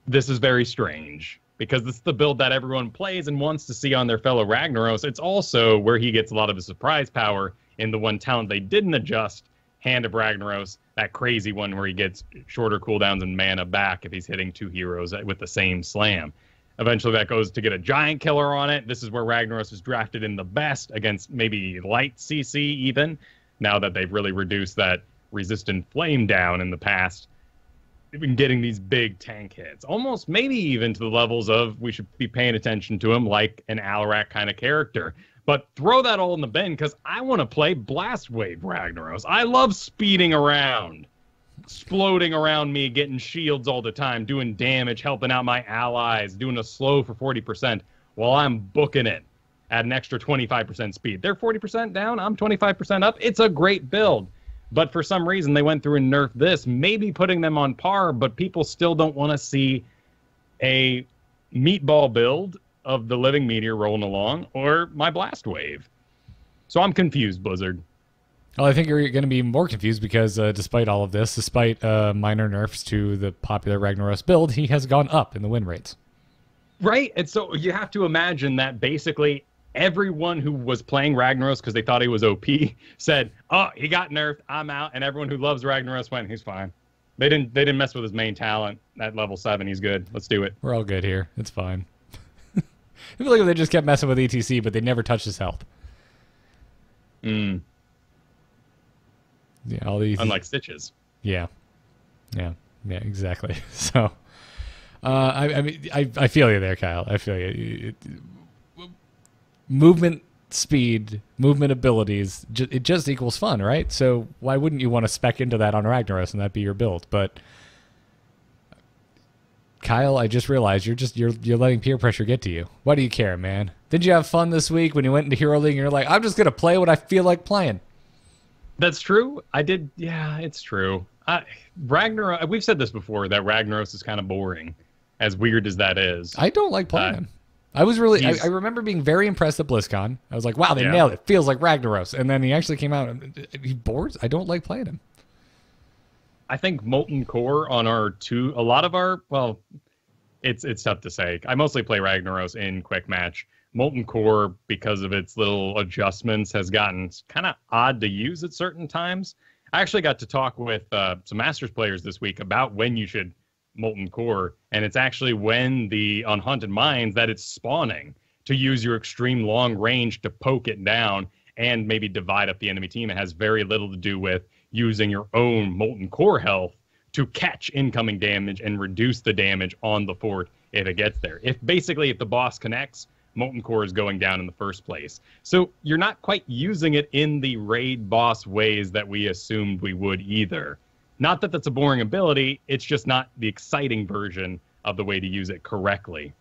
This is very strange because this is the build that everyone plays and wants to see on their fellow Ragnaros. It's also where he gets a lot of his surprise power in the one talent they didn't adjust, Hand of Ragnaros, that crazy one where he gets shorter cooldowns and mana back if he's hitting 2 heroes with the same slam. Eventually that goes to get a giant killer on it. This is where Ragnaros is drafted in the best against maybe light CC even, now that they've really reduced that resistant flame down in the past. They've been getting these big tank hits, almost maybe even to the levels of we should be paying attention to him like an Alarak kind of character. But throw that all in the bin because I want to play Blast Wave Ragnaros. I love speeding around, exploding around me, getting shields all the time, doing damage, helping out my allies, doing a slow for 40% while I'm booking it at an extra 25% speed. They're 40% down, I'm 25% up. It's a great build. But for some reason, they went through and nerfed this, maybe putting them on par, but people still don't want to see a meatball build of the Living Meteor rolling along or my Blast Wave. So I'm confused, Blizzard. Well, I think you're going to be more confused because despite all of this, despite minor nerfs to the popular Ragnaros build, he has gone up in the win rates. Right? And so you have to imagine that basically everyone who was playing Ragnaros because they thought he was OP said, "Oh, he got nerfed. I'm out." And everyone who loves Ragnaros went, "He's fine." They didn't mess with his main talent at level 7. He's good. Let's do it. We're all good here. It's fine. I feel like they just kept messing with ETC, but they never touched his health. Mm. Yeah, all these. Unlike Stitches. Yeah, exactly. So, I feel you there, Kyle. I feel you. Movement speed, movement abilities, it just equals fun, right? So why wouldn't you want to spec into that on Ragnaros and that be your build? But Kyle, I just realized you're letting peer pressure get to you. Why do you care, man? Did you have fun this week when you went into Hero League and you're like, I'm just gonna play what I feel like playing? That's true. I did. Yeah, it's true. Ragnaros. We've said this before that Ragnaros is kind of boring, as weird as that is. I don't like playing him. I was really. I remember being very impressed at BlizzCon. I was like, "Wow, they nailed it! Feels like Ragnaros." And then he actually came out. And he bores. I don't like playing him. I think Molten Core on a lot of our. Well, it's tough to say. I mostly play Ragnaros in Quick Match. Molten Core, because of its little adjustments, has gotten kind of odd to use at certain times. I actually got to talk with some Masters players this week about when you should Molten Core, and it's actually when on Haunted Mines that it's spawning to use your extreme long range to poke it down and maybe divide up the enemy team. It has very little to do with using your own Molten Core health to catch incoming damage and reduce the damage on the fort if it gets there. If the boss connects, Molten Core is going down in the first place. So you're not quite using it in the raid boss ways that we assumed we would either. Not that that's a boring ability, it's just not the exciting version of the way to use it correctly.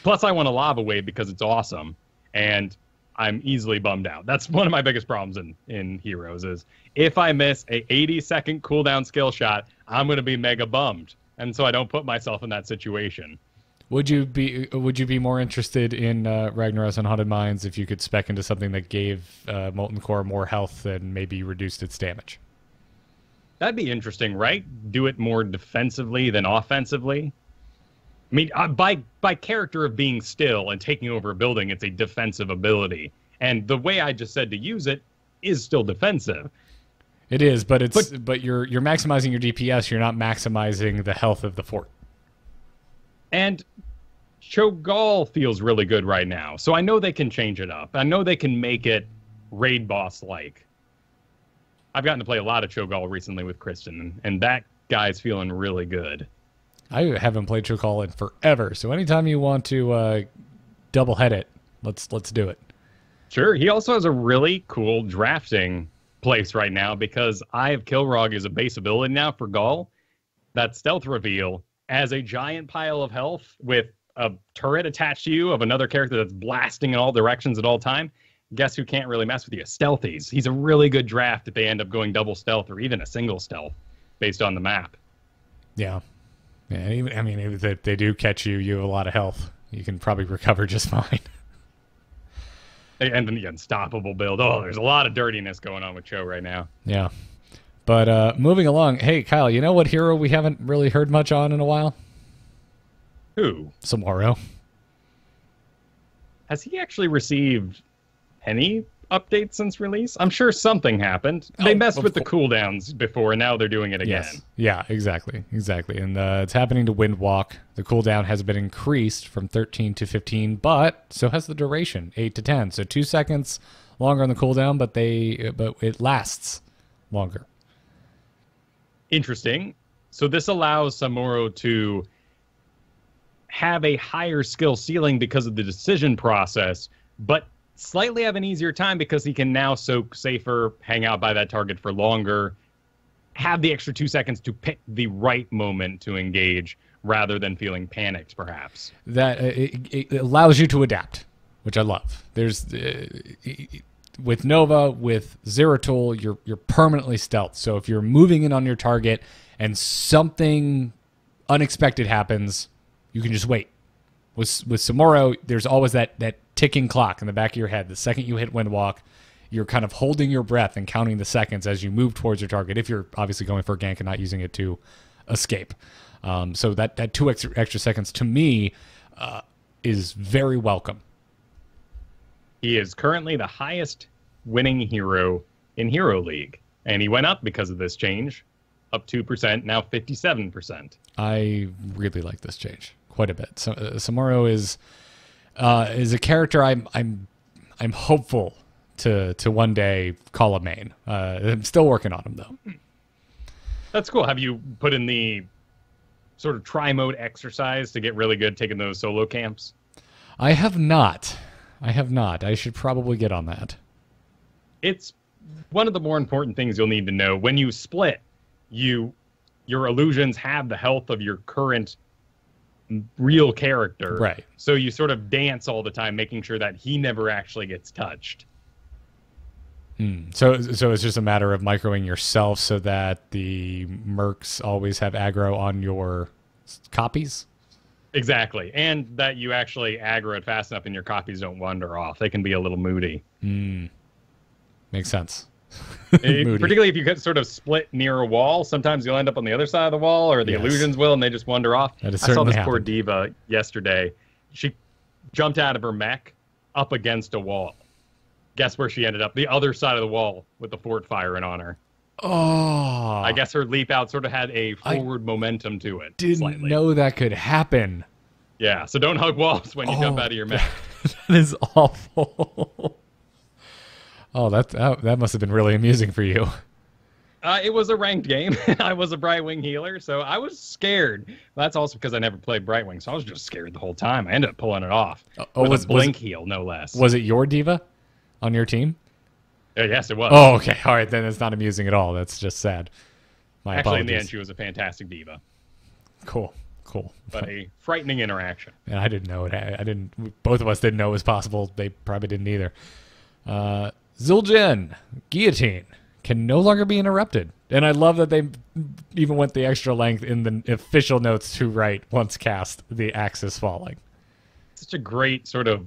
Plus, I want a Lava Wave because it's awesome, and I'm easily bummed out. That's one of my biggest problems in Heroes is if I miss a 80-second cooldown skill shot, I'm going to be mega bummed, and so I don't put myself in that situation. Would you be more interested in Ragnaros and Haunted Mines if you could spec into something that gave Molten Core more health and maybe reduced its damage? That'd be interesting, right? Do it more defensively than offensively. I mean, by character of being still and taking over a building, it's a defensive ability. And the way I just said to use it is still defensive. It is, but you're maximizing your DPS. You're not maximizing the health of the fort. And Cho'Gall feels really good right now. So I know they can change it up. I know they can make it raid boss-like. I've gotten to play a lot of Cho'Gall recently with Kristen, and that guy's feeling really good. I haven't played Cho'Gall in forever, so anytime you want to double head it, let's do it. Sure. He also has a really cool drafting place right now because I have Kilrog as a base ability now for Gall. That stealth reveal as a giant pile of health with a turret attached to you of another character that's blasting in all directions at all time. Guess who can't really mess with you? Stealthies. He's a really good draft if they end up going double stealth or even a single stealth based on the map. Yeah. Even, I mean, if they do catch you, you have a lot of health. You can probably recover just fine. And the unstoppable build. Oh, there's a lot of dirtiness going on with Cho right now. Yeah. But moving along, hey, Kyle, you know what hero we haven't really heard much on in a while? Who? Samoro. Has he actually received any updates since release? I'm sure something happened. They messed with the cooldowns before, and now they're doing it again. Yes. Yeah, exactly. And it's happening to Windwalk. The cooldown has been increased from 13 to 15, but so has the duration, 8 to 10. So 2 seconds longer on the cooldown, but it lasts longer. Interesting. So this allows Samuro to have a higher skill ceiling because of the decision process, but slightly have an easier time because he can now soak safer, hang out by that target for longer, have the extra 2 seconds to pick the right moment to engage rather than feeling panicked, perhaps. That it allows you to adapt, which I love. There's with Nova, with Zeratul, you're permanently stealth. So if you're moving in on your target and something unexpected happens, you can just wait. With Samuro, there's always that ticking clock in the back of your head. The second you hit Windwalk, you're kind of holding your breath and counting the seconds as you move towards your target, if you're obviously going for a gank and not using it to escape. So that 2 extra seconds, to me, is very welcome. He is currently the highest winning hero in Hero League. And he went up because of this change, up 2%, now 57%. I really like this change quite a bit. So, Samuro is a character I'm hopeful to one day call a main. I'm still working on him though. That's cool. Have you put in the sort of tri-mode exercise to get really good taking those solo camps? I have not. I should probably get on that. It's one of the more important things you'll need to know. When you split, your illusions have the health of your current real character. Right. So you sort of dance all the time, making sure that he never actually gets touched. So it's just a matter of microing yourself so that the mercs always have aggro on your copies? Exactly. And that you actually aggro it fast enough and your copies don't wander off. They can be a little moody. Makes sense. Particularly if you get sort of split near a wall. Sometimes you'll end up on the other side of the wall, or the illusions will, and they just wander off. That has I saw certainly this poor happened. diva yesterday. She jumped out of her mech up against a wall. Guess where she ended up? The other side of the wall with the fort firing on her. Oh. I guess her leap out sort of had a forward momentum to it. Didn't slightly. know that could happen. Yeah, so don't hug walls when you jump out of your mech. That is awful. Oh, that must have been really amusing for you. It was a ranked game. I was a Brightwing healer, so I was scared. That's also because I never played Brightwing, so I was just scared the whole time. I ended up pulling it off. With a blink heal, no less. Was it your diva on your team? Yes, it was. Oh, okay. All right, then it's not amusing at all. That's just sad. My Actually, apologies. in the end, she was a fantastic diva. Cool. But a frightening interaction. And I didn't know it. I didn't. Both of us didn't know it was possible. They probably didn't either. Zul'jin, Guillotine, can no longer be interrupted. And I love that they even went the extra length in the official notes to write once cast the axis falling. Such a great sort of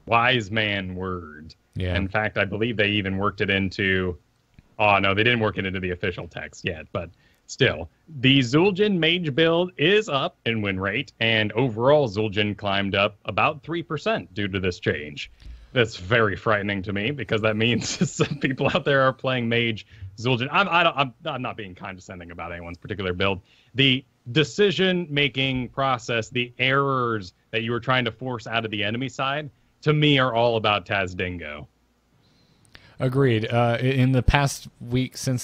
wise man word. Yeah. In fact, I believe they even worked it into... Oh, no, they didn't work it into the official text yet, but still. The Zul'jin mage build is up in win rate, and overall Zul'jin climbed up about 3% due to this change. That's very frightening to me because that means some people out there are playing mage Zul'jin. I'm not being condescending about anyone's particular build. The decision-making process, the errors that you were trying to force out of the enemy side, to me are all about Tazdingo. Agreed. In the past week in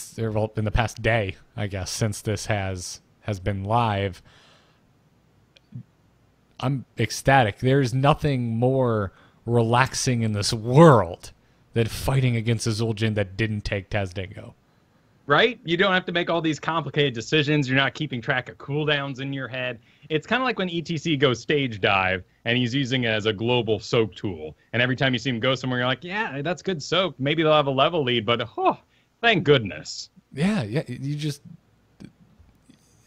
the past day, I guess, since this has been live, I'm ecstatic. There's nothing more relaxing in this world than fighting against a Zul'jin that didn't take Tazdingo. Right? You don't have to make all these complicated decisions. You're not keeping track of cooldowns in your head. It's kind of like when ETC goes stage dive and he's using it as a global soak tool. And every time you see him go somewhere, you're like, yeah, that's good soak. Maybe they'll have a level lead, but thank goodness. Yeah, you just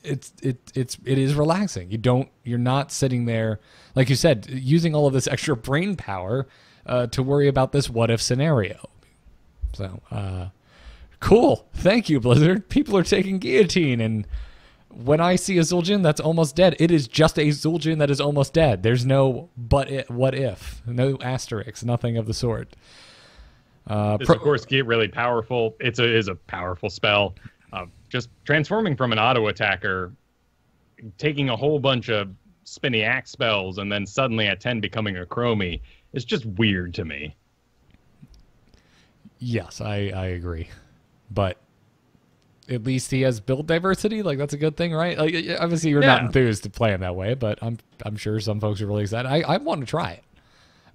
it is relaxing. You're not sitting there, like you said, using all of this extra brain power to worry about this what if scenario. So, cool. Thank you, Blizzard. People are taking Guillotine, and when I see a Zul'jin that's almost dead, it is just a Zul'jin that is almost dead. There's no what if, no asterisks, nothing of the sort. This, of course, get really powerful. It is a powerful spell. Just transforming from an auto attacker, taking a whole bunch of spinny axe spells, and then suddenly at 10 becoming a chromie is just weird to me. Yes, I agree. But at least he has build diversity. Like, that's a good thing, right? Like, obviously, you're not enthused to play him that way, but I'm sure some folks are really excited. I want to try it.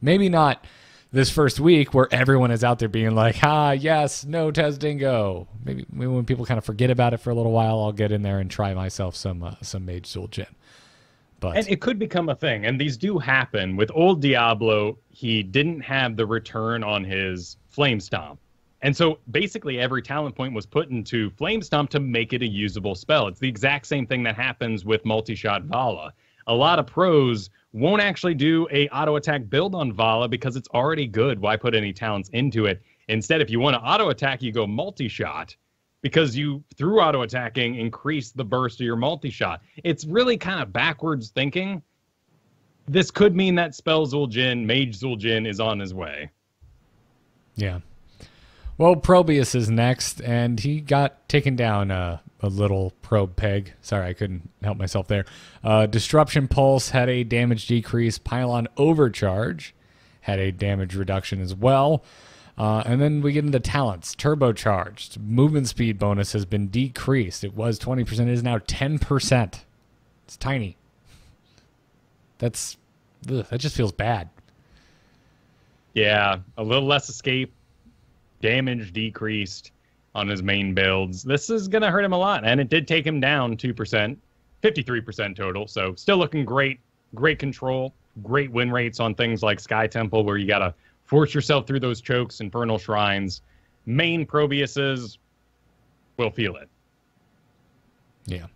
Maybe not this first week where everyone is out there being like, yes, no Tazdingo. Maybe when people kind of forget about it for a little while, I'll get in there and try myself some Mage Zul'jin. And it could become a thing, and these do happen. With old Diablo, he didn't have the return on his Flame Stomp. And so basically every talent point was put into Flame Stomp to make it a usable spell. It's the exact same thing that happens with Multi-Shot Vala. A lot of pros won't actually do a auto-attack build on Vala because it's already good. Why put any talents into it? Instead, if you want to auto-attack, you go multi-shot because you, through auto-attacking, increase the burst of your multi-shot. It's really kind of backwards thinking. This could mean that Spell Zul'jin, Mage Zul'jin, is on his way. Yeah. Well, Probius is next, and he got taken down a little probe peg. Sorry, I couldn't help myself there. Disruption Pulse had a damage decrease. Pylon Overcharge had a damage reduction as well. And then we get into talents. Turbocharged. Movement speed bonus has been decreased. It was 20%. It is now 10%. It's tiny. That just feels bad. Yeah, a little less escape. Damage decreased on his main builds. This is going to hurt him a lot, and it did take him down 2%, 53% total, so still looking great. Great control, great win rates on things like Sky Temple, where you got to force yourself through those chokes, Infernal Shrines. Main Probiuses will feel it. Yeah.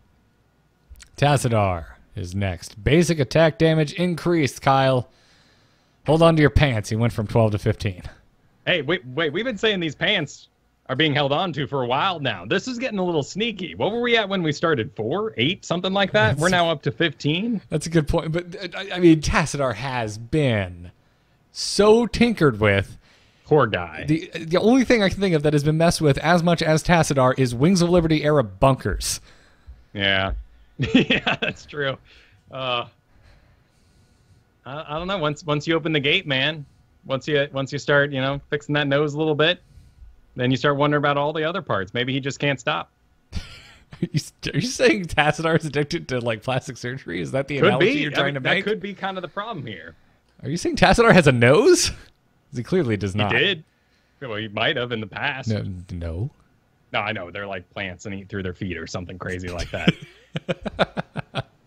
Tassadar is next. Basic attack damage increased, Kyle. Hold on to your pants. He went from 12 to 15. Hey, wait, we've been saying these pants are being held on to for a while now. This is getting a little sneaky. What were we at when we started? 4, 8, something like that? We're now up to 15? That's a good point. But, I mean, Tassadar has been so tinkered with. Poor guy. The only thing I can think of that has been messed with as much as Tassadar is Wings of Liberty era bunkers. Yeah. Yeah, that's true. I don't know. Once you open the gate, man, once you start, fixing that nose a little bit, then you start wondering about all the other parts. Maybe he just can't stop. Are you saying Tassadar is addicted to like plastic surgery? Is that the analogy you're trying to make? That could be kind of the problem here. Are you saying Tassadar has a nose? He clearly does not. He did. Well, he might have in the past. No. No, I know. They're like plants and eat through their feet or something crazy like that.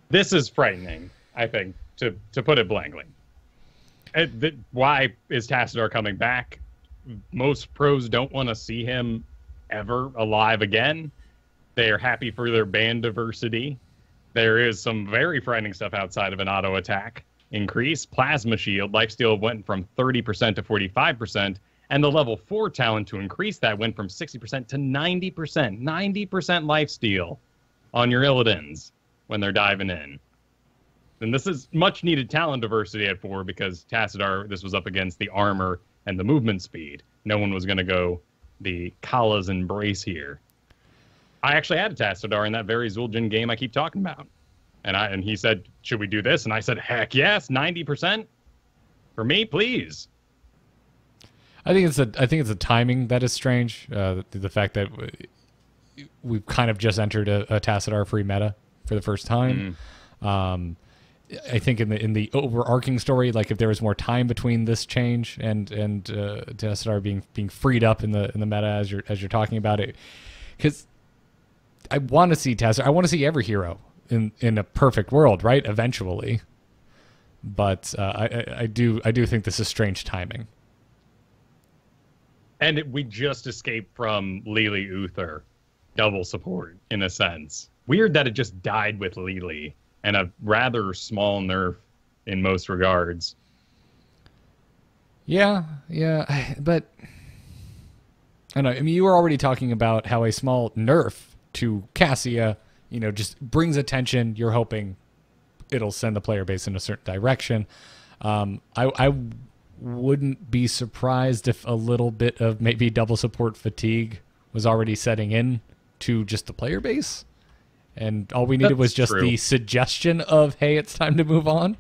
This is frightening, I think, to put it blankly. Why is Tassadar coming back? Most pros don't want to see him ever alive again. They are happy for their band diversity. There is some very frightening stuff outside of an auto attack increase. Plasma Shield, Lifesteal went from 30% to 45%, and the level 4 talent to increase that went from 60% to 90%. 90% lifesteal on your Illidan's when they're diving in. And this is much needed talent diversity at 4 because Tassadar, this was up against the armor and the movement speed. No one was going to go the Kala's Embrace here. I actually had a Tassadar in that very Zul'jin game I keep talking about. And he said, should we do this? And I said, heck yes, 90%. For me, please. I think it's the timing that is strange. The fact that we've kind of just entered a Tassadar free meta for the first time. I think in the overarching story, like if there was more time between this change and Tassadar being freed up in the meta as you're talking about it, because I want to see Tassadar. I want to see every hero in a perfect world, right? Eventually, but I do think this is strange timing. And we just escaped from Lili Uther double support in a sense. Weird that it just died with Lili. And a rather small nerf in most regards. Yeah, but I don't know. I mean, you were already talking about how a small nerf to Cassia, just brings attention. You're hoping it'll send the player base in a certain direction. I wouldn't be surprised if a little bit of maybe double support fatigue was already setting in to just the player base. And all we needed was just the suggestion of, hey, it's time to move on.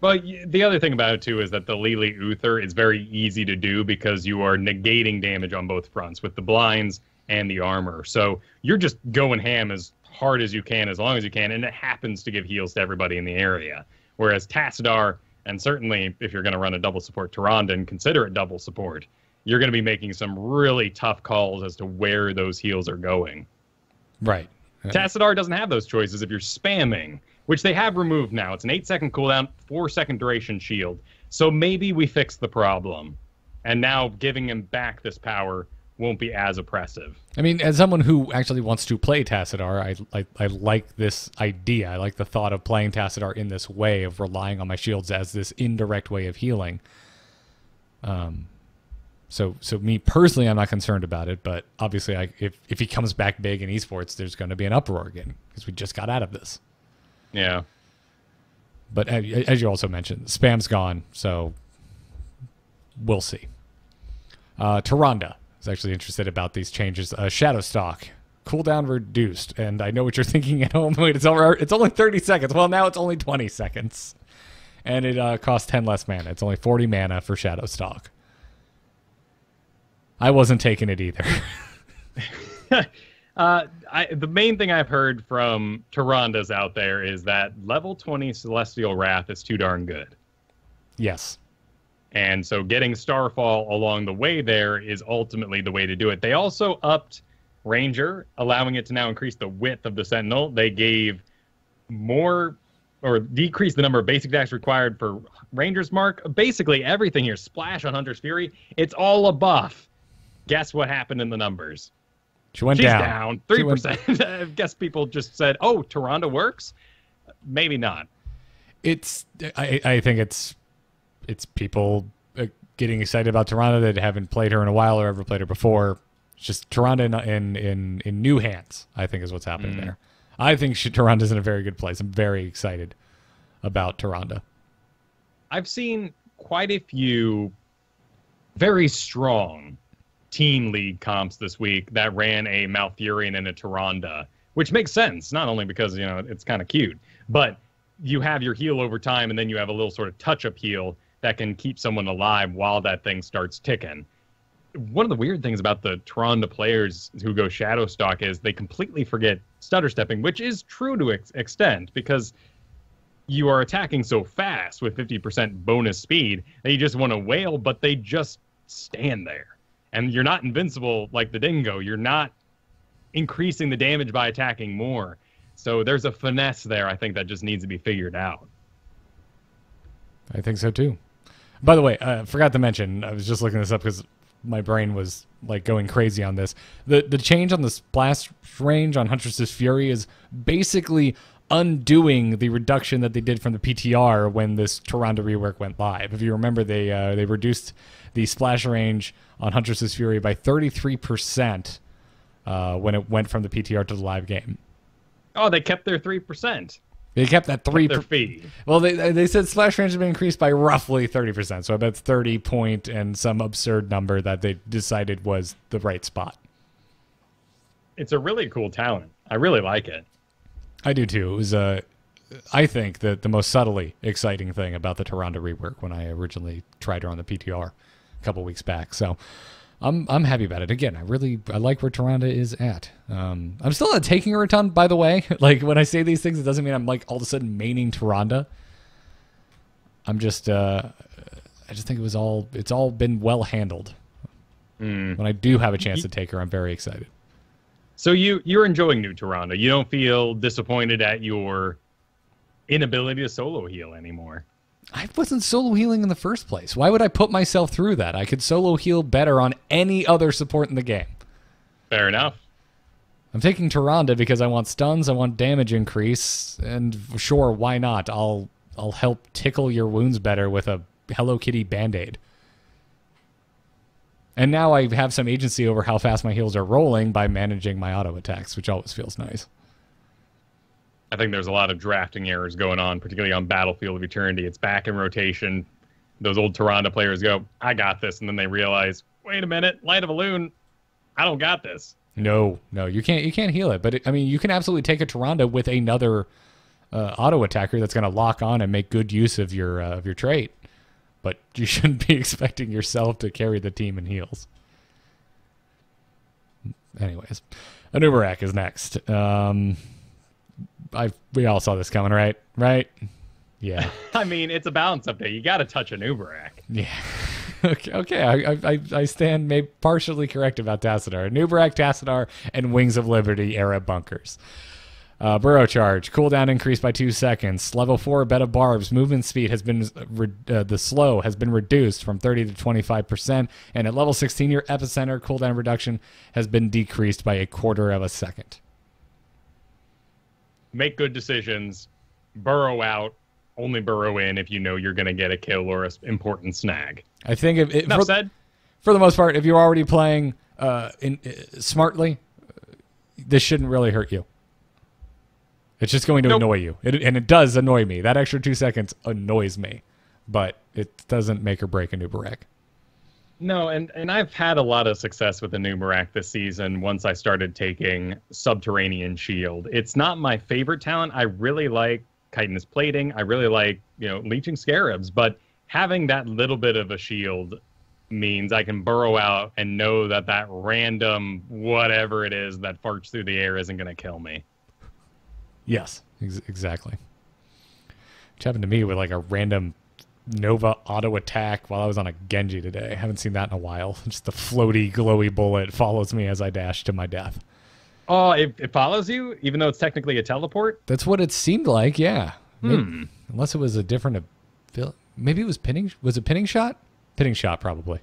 But the other thing about it, too, is that the Lili Uther is very easy to do because you are negating damage on both fronts with the blinds and the armor. So you're just going ham as hard as you can, as long as you can, and it happens to give heals to everybody in the area. Whereas Tassadar, and certainly if you're going to run a double support Tyrande, consider it double support, you're going to be making some really tough calls as to where those heals are going. Right. Tassadar doesn't have those choices if you're spamming, which they have removed now. It's an 8-second cooldown, 4-second duration shield. So maybe we fixed the problem. And now giving him back this power won't be as oppressive. I mean, as someone who actually wants to play Tassadar, I like this idea. I like the thought of playing Tassadar in this way, of relying on my shields as this indirect way of healing. So me personally, I'm not concerned about it, but obviously if he comes back big in esports, there's going to be an uproar again because we just got out of this. Yeah. But as you also mentioned, spam's gone, so we'll see. Tyrande is actually interested about these changes. Shadowstalk, cooldown reduced. And I know what you're thinking at home. Wait, it's only 30 seconds. Well, now it's only 20 seconds. And it costs 10 less mana. It's only 40 mana for Shadowstalk. I wasn't taking it either. The main thing I've heard from Tyrandas out there is that level 20 Celestial Wrath is too darn good. Yes. And so getting Starfall along the way there is ultimately the way to do it. They also upped Ranger, allowing it to now increase the width of the Sentinel. They gave more, or decreased the number of basic attacks required for Ranger's Mark. Basically everything here. Splash on Hunter's Fury. It's all a buff. Guess what happened in the numbers? She's down 3%. I guess people just said, "Oh, Tyrande works." Maybe not. I think it's people getting excited about Tyrande that haven't played her in a while or ever played her before. It's just Tyrande in new hands, I think, is what's happening there. I think Tyrande's in a very good place. I'm very excited about Tyrande. I've seen quite a few very strong teen league comps this week that ran a Malthael and a Tyrande, which makes sense, not only because, it's kind of cute, but you have your heal over time, and then you have a little sort of touch-up heal that can keep someone alive while that thing starts ticking. One of the weird things about the Tyrande players who go Shadowstalk is they completely forget stutter stepping, which is true to extent, because you are attacking so fast with 50% bonus speed that you just want to wail, but they just stand there. And you're not invincible like the Dingo. You're not increasing the damage by attacking more. So there's a finesse there, I think, that just needs to be figured out. I think so, too. By the way, I forgot to mention, I was just looking this up because my brain was going crazy on this. The change on the splash range on Huntress's Fury is basically undoing the reduction that they did from the PTR when this Tyrande rework went live. If you remember, they reduced the splash range on Huntress's Fury by 33% when it went from the PTR to the live game. Oh, they kept their 3%. They kept that 3%. Their fee. Well, they said splash range has been increased by roughly 30%. So I bet it's 30 point and some absurd number that they decided was the right spot. It's a really cool talent. I really like it. I do too. It was, I think, the most subtly exciting thing about the Tyrande rework when I originally tried her on the PTR a couple weeks back. So I'm happy about it. Again, I like where Tyrande is at. I'm still not taking her a ton, by the way. When I say these things, it doesn't mean I'm all of a sudden maining Tyrande. I'm just I just think it's all been well handled. When I do have a chance to take her, I'm very excited. So you're enjoying new Tyrande. You don't feel disappointed at your inability to solo heal anymore. I wasn't solo healing in the first place. Why would I put myself through that? I could solo heal better on any other support in the game. Fair enough. I'm taking Tyrande because I want stuns, I want damage increase, and sure, why not? I'll help tickle your wounds better with a Hello Kitty Band-Aid. And now I have some agency over how fast my heals are rolling by managing my auto attacks, which always feels nice. I think there's a lot of drafting errors going on, particularly on Battlefield of Eternity. It's back in rotation. Those old Tyrande players go, I got this, and then they realize, wait a minute, Light of a Loon, I don't got this. No, you can't heal it. But you can absolutely take a Tyrande with another auto attacker that's going to lock on and make good use of your trait. But you shouldn't be expecting yourself to carry the team in heals. Anyways, Anubarak is next. We all saw this coming, right? Right? Yeah. I mean, it's a balance update. You got to touch Anubarak. Yeah. Okay. I stand maybe partially correct about Tassadar. Anubarak, Tassadar, and Wings of Liberty era bunkers. Burrow charge. Cooldown increased by 2 seconds. Level 4 Bed of Barbs. Movement speed has been the slow has been reduced from 30 to 25%. And at level 16, your epicenter cooldown reduction has been decreased by 1/4 of a second. Make good decisions. Burrow out. Only burrow in if you know you're going to get a kill or an important snag. I think said. For the most part, if you're already playing smartly, this shouldn't really hurt you. It's just going to annoy you. And it does annoy me. That extra 2 seconds annoys me. But it doesn't make or break Anubarak. No, and I've had a lot of success with the Numerak this season once I started taking Subterranean Shield. It's not my favorite talent. I really like Chitinous Plating. I really like, Leeching Scarabs, but having that little bit of a shield means I can burrow out and know that that random whatever it is that farts through the air isn't going to kill me. Yes, exactly. Which happened to me with like a random Nova auto attack while I was on a Genji today. I haven't seen that in a while. Just the floaty, glowy bullet follows me as I dash to my death. Oh, it follows you, even though it's technically a teleport? That's what it seemed like, yeah. Maybe, unless it was a different... Maybe it was pinning... Was it pinning shot? Pinning shot, probably.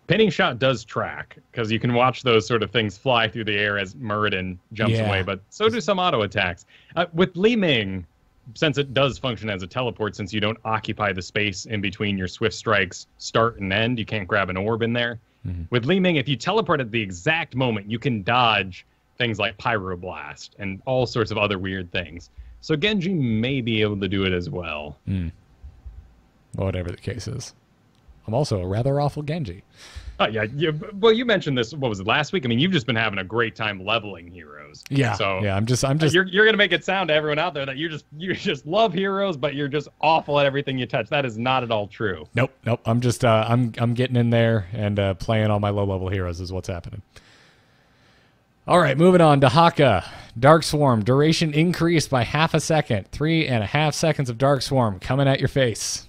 Pinning shot does track, because you can watch those sort of things fly through the air as Muradin jumps away, but so do some auto attacks. With Li Ming, since it does function as a teleport, since you don't occupy the space in between your Swift Strikes start and end, you can't grab an orb in there. With Li Ming, if you teleport at the exact moment, you can dodge things like Pyroblast and all sorts of other weird things. So Genji may be able to do it as well. Whatever the case is. I'm also a rather awful Genji. Oh, yeah. Well, you mentioned this, what was it, last week? I mean, you've just been having a great time leveling heroes. Yeah. So yeah, I'm just you're going to make it sound to everyone out there that you just love heroes, but you're just awful at everything you touch. That is not at all true. Nope. I'm just I'm getting in there and playing all my low-level heroes is what's happening. All right, moving on to Hakka. Dark Swarm, duration increased by half a second. 3.5 seconds of Dark Swarm coming at your face.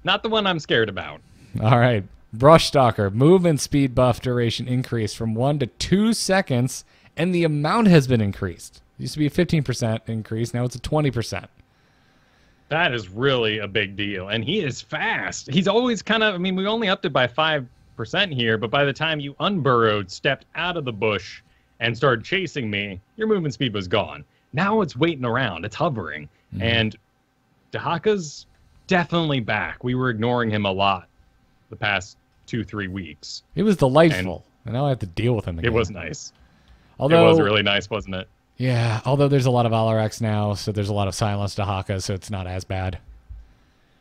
Not the one I'm scared about. All right. Brush Stalker, movement speed buff duration increased from 1 to 2 seconds, and the amount has been increased. It used to be a 15% increase, now it's a 20%. That is really a big deal, and he is fast. He's always kind of, I mean, we only upped it by 5% here, but by the time you unburrowed, stepped out of the bush, and started chasing me, your movement speed was gone. Now it's waiting around, it's hovering, and Hakka's definitely back. We were ignoring him a lot the past 2-3 weeks. It was delightful, and now I have to deal with him again. It was nice. Although, it was really nice, wasn't it? Yeah, although there's a lot of Alarex now, so there's a lot of silence to Hakka, so it's not as bad.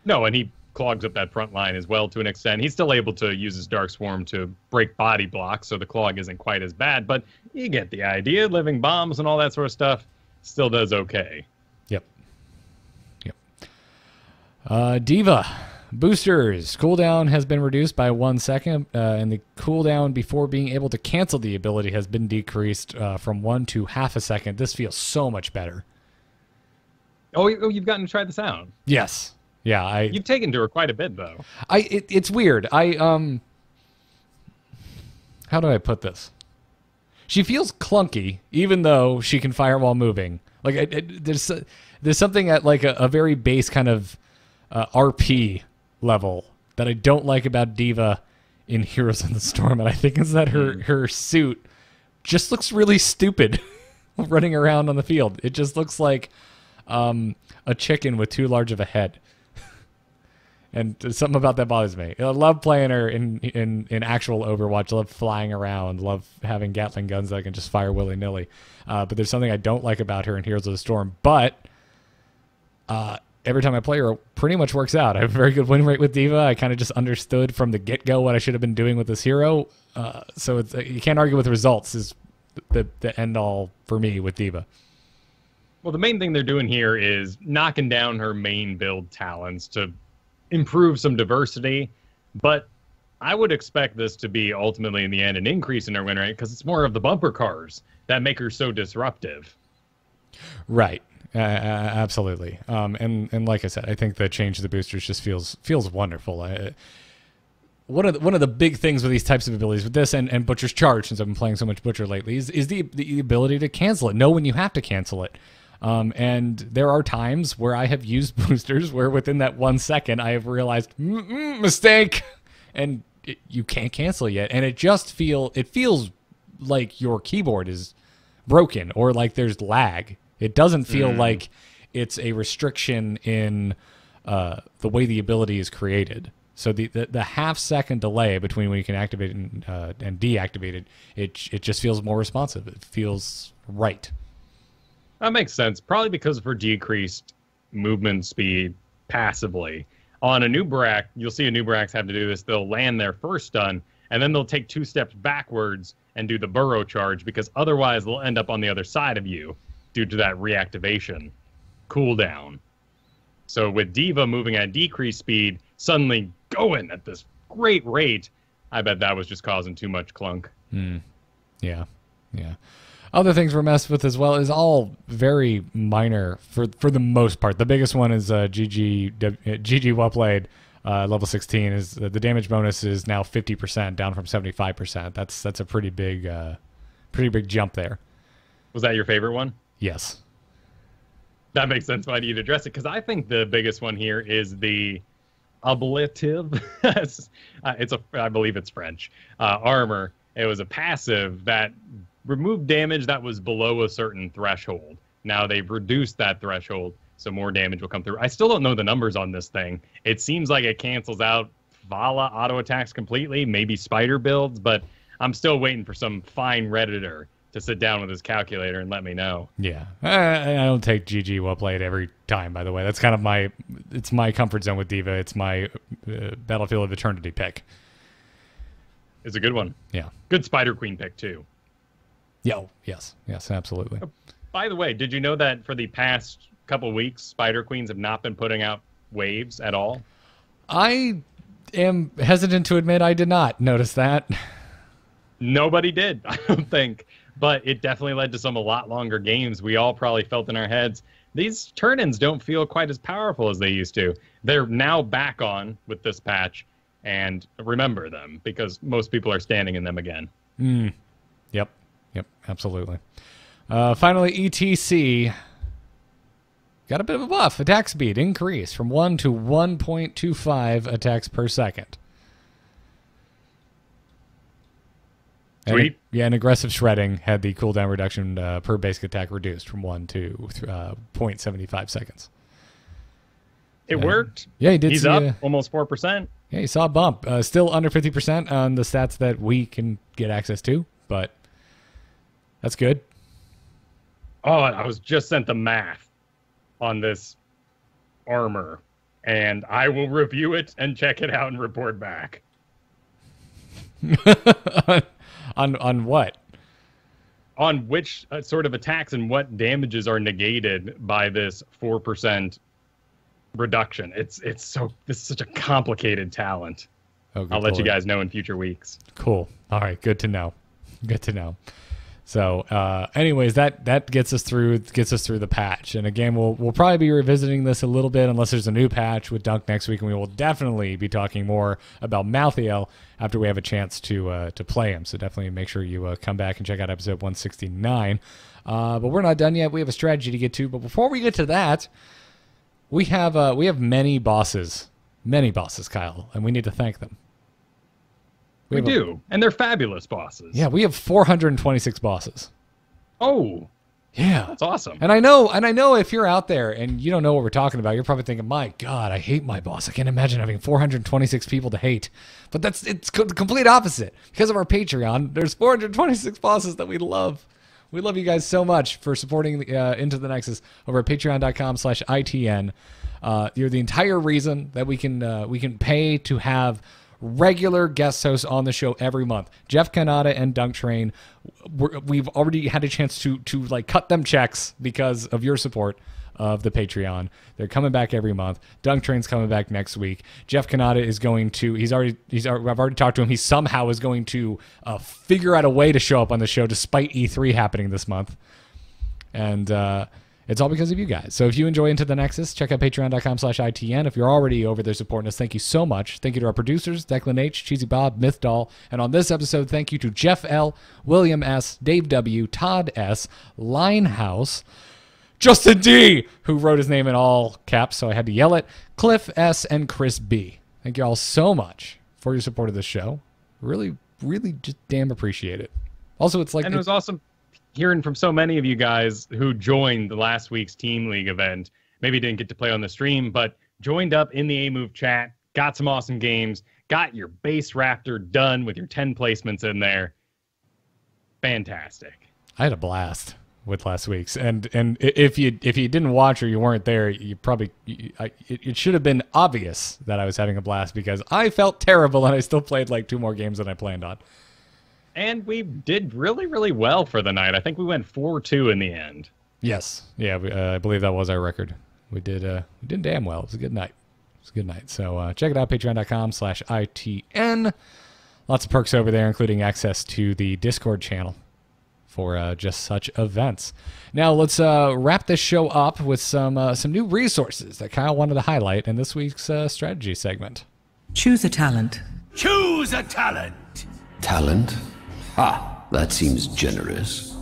No, and he clogs up that front line as well to an extent. He's still able to use his Dark Swarm to break body blocks, so the clog isn't quite as bad, but you get the idea. Living bombs and all that sort of stuff still does okay. Yep. Diva. Boosters. Cooldown has been reduced by 1 second, and the cooldown before being able to cancel the ability has been decreased from 1 to half a second. This feels so much better. Oh, you've gotten to try this out. Yes. Yeah, You've taken to her quite a bit, though. It's weird. How do I put this? She feels clunky, even though she can fire while moving. Like there's something at like a very base kind of RP level that I don't like about Diva in Heroes in the Storm, and I think it's that her suit just looks really stupid running around on the field. It just looks like a chicken with too large of a head. And something about that bothers me. I love playing her in actual Overwatch. I love flying around. Love having Gatling guns that I can just fire willy-nilly. But there's something I don't like about her in Heroes of the Storm. But every time I play her, it pretty much works out. I have a very good win rate with Diva. I kind of just understood from the get-go what I should have been doing with this hero. So it's, you can't argue with results is the end-all for me with Diva. Well, the main thing they're doing here is knocking down her main build talents to improve some diversity, but I would expect this to be ultimately in the end an increase in her win rate because it's more of the bumper cars that make her so disruptive. Right. Absolutely. And like I said, I think the change to the boosters just feels wonderful. One of the big things with these types of abilities with this and Butcher's Charge, since I've been playing so much Butcher lately, is the ability to cancel it. Know when you have to cancel it. And there are times where I have used boosters where within that 1 second I have realized mistake, and you can't cancel yet, and it feels like your keyboard is broken or like there's lag. It doesn't feel like it's a restriction in the way the ability is created. So the half-second delay between when you can activate it and deactivate it just feels more responsive. It feels right. That makes sense. Probably because of her decreased movement speed passively. On a new Brack, you'll see a new Bracks have to do this. They'll land their first stun, and then they'll take 2 steps backwards and do the burrow charge, because otherwise they'll end up on the other side of you due to that reactivation cooldown. So with D.Va moving at decreased speed, suddenly going at this great rate, I bet that was just causing too much clunk. Yeah. Other things we're messed with as well is all very minor for the most part. The biggest one is GG well played. Level 16 is the damage bonus is now 50%, down from 75%. That's a pretty big jump there. Was that your favorite one? Yes. That makes sense why you'd address it, because I think the biggest one here is the ablative. I believe it's French. Armor. It was a passive that removed damage that was below a certain threshold. Now they've reduced that threshold, so more damage will come through. I still don't know the numbers on this thing. It seems like it cancels out Vala auto attacks completely, maybe spider builds, but I'm still waiting for some fine Redditor to sit down with his calculator and let me know. Yeah. I don't take GG well played every time, by the way. That's kind of my comfort zone with D.Va. It's my Battlefield of Eternity pick. It's a good one. Yeah. Good Spider Queen pick, too. Yes, absolutely. By the way, did you know that for the past couple weeks, Spider Queens have not been putting out waves at all? I am hesitant to admit I did not notice that. Nobody did, I don't think. But it definitely led to a lot longer games. We all probably felt in our heads, these turn-ins don't feel quite as powerful as they used to. They're now back on with this patch, and remember them, because most people are standing in them again. Yep, absolutely. Finally, ETC got a bit of a buff. Attack speed increased from 1 to 1.25 attacks per second. Sweet. And aggressive shredding had the cooldown reduction per basic attack reduced from 1 to 0.75 seconds. It worked. Yeah, he did. He's up almost 4%. Yeah, he saw a bump. Still under 50% on the stats that we can get access to, but that's good. Oh, I was just sent the math on this armor, and I will review it and check it out and report back. On what? On which sort of attacks and what damages are negated by this 4% reduction. This is such a complicated talent. I'll let you guys know in future weeks. Cool. All right, good to know. So, anyways, that gets us through the patch. And again, we'll probably be revisiting this a little bit unless there's a new patch with Dunk next week, and we will definitely be talking more about Malthael after we have a chance to play him. So definitely make sure you come back and check out episode 169. But we're not done yet. We have a strategy to get to. But before we get to that, we have many bosses, Kyle, and we need to thank them. We do, and they're fabulous bosses. Yeah, we have 426 bosses. Oh, yeah, that's awesome. And I know if you're out there and you don't know what we're talking about, you're probably thinking, "My God, I hate my boss. I can't imagine having 426 people to hate." But it's the complete opposite. Because of our Patreon, there's 426 bosses that we love. We love you guys so much for supporting Into the Nexus over at patreon.com/ITN. You're the entire reason that we can pay to have regular guest hosts on the show every month. Jeff Kanata and Dunk Train, we've already had a chance to like cut them checks because of your support of the Patreon. They're coming back every month. Dunk Train's coming back next week. Jeff Kanata is going to, I've already talked to him. He somehow is going to figure out a way to show up on the show despite E3 happening this month. And it's all because of you guys. So if you enjoy Into the Nexus, check out patreon.com/ITN. If you're already over there supporting us, thank you so much. Thank you to our producers, Declan H., Cheesy Bob, Myth Doll. And on this episode, thank you to Jeff L., William S., Dave W., Todd S., Linehouse, Justin D., who wrote his name in all caps, so I had to yell it, Cliff S., and Chris B. Thank you all so much for your support of this show. Really, really just damn appreciate it. Also, it's like... And it was awesome hearing from so many of you guys who joined the last week's Team League event. Maybe didn't get to play on the stream, but joined up in the A-Move chat, got some awesome games, got your base Raptor done with your 10 placements in there. Fantastic. I had a blast. with last week's. And if you didn't watch or you weren't there, you probably it should have been obvious that I was having a blast, because I felt terrible and I still played like 2 more games than I planned on. And we did really, really well for the night. I think we went 4-2 in the end. Yes. Yeah, I believe that was our record. We did damn well. It was a good night. So check it out, patreon.com/ITN. Lots of perks over there, including access to the Discord channel for just such events. Now let's wrap this show up with some new resources that Kyle wanted to highlight in this week's strategy segment. Choose a talent. Choose a talent. Talent? Ah, that seems generous.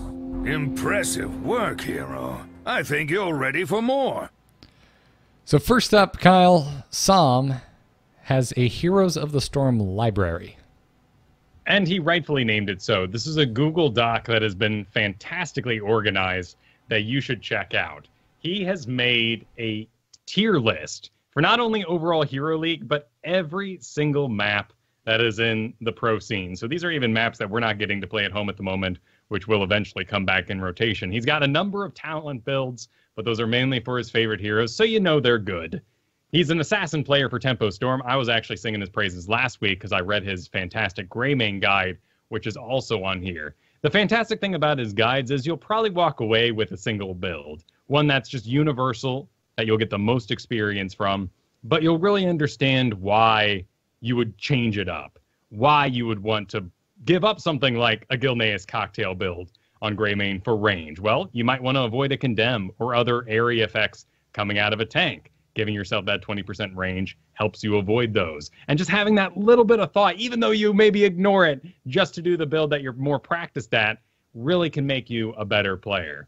Impressive work, hero. I think you're ready for more. So first up, Kyle, Sam has a Heroes of the Storm library. And he rightfully named it so. This is a Google Doc that has been fantastically organized that you should check out. He has made a tier list for not only overall Hero League, but every single map that is in the pro scene. So these are even maps that we're not getting to play at home at the moment, which will eventually come back in rotation. He's got a number of talent builds, but those are mainly for his favorite heroes, so you know they're good. He's an assassin player for Tempo Storm. I was actually singing his praises last week because I read his fantastic Greymane guide, which is also on here. The fantastic thing about his guides is you'll probably walk away with a single build, one that's just universal, that you'll get the most experience from, but you'll really understand why you would change it up, why you would want to give up something like a Gilneas cocktail build on Greymane for range. Well, you might want to avoid a Condemn or other area effects coming out of a tank. Giving yourself that 20% range helps you avoid those. And just having that little bit of thought, even though you maybe ignore it, just to do the build that you're more practiced at, really can make you a better player.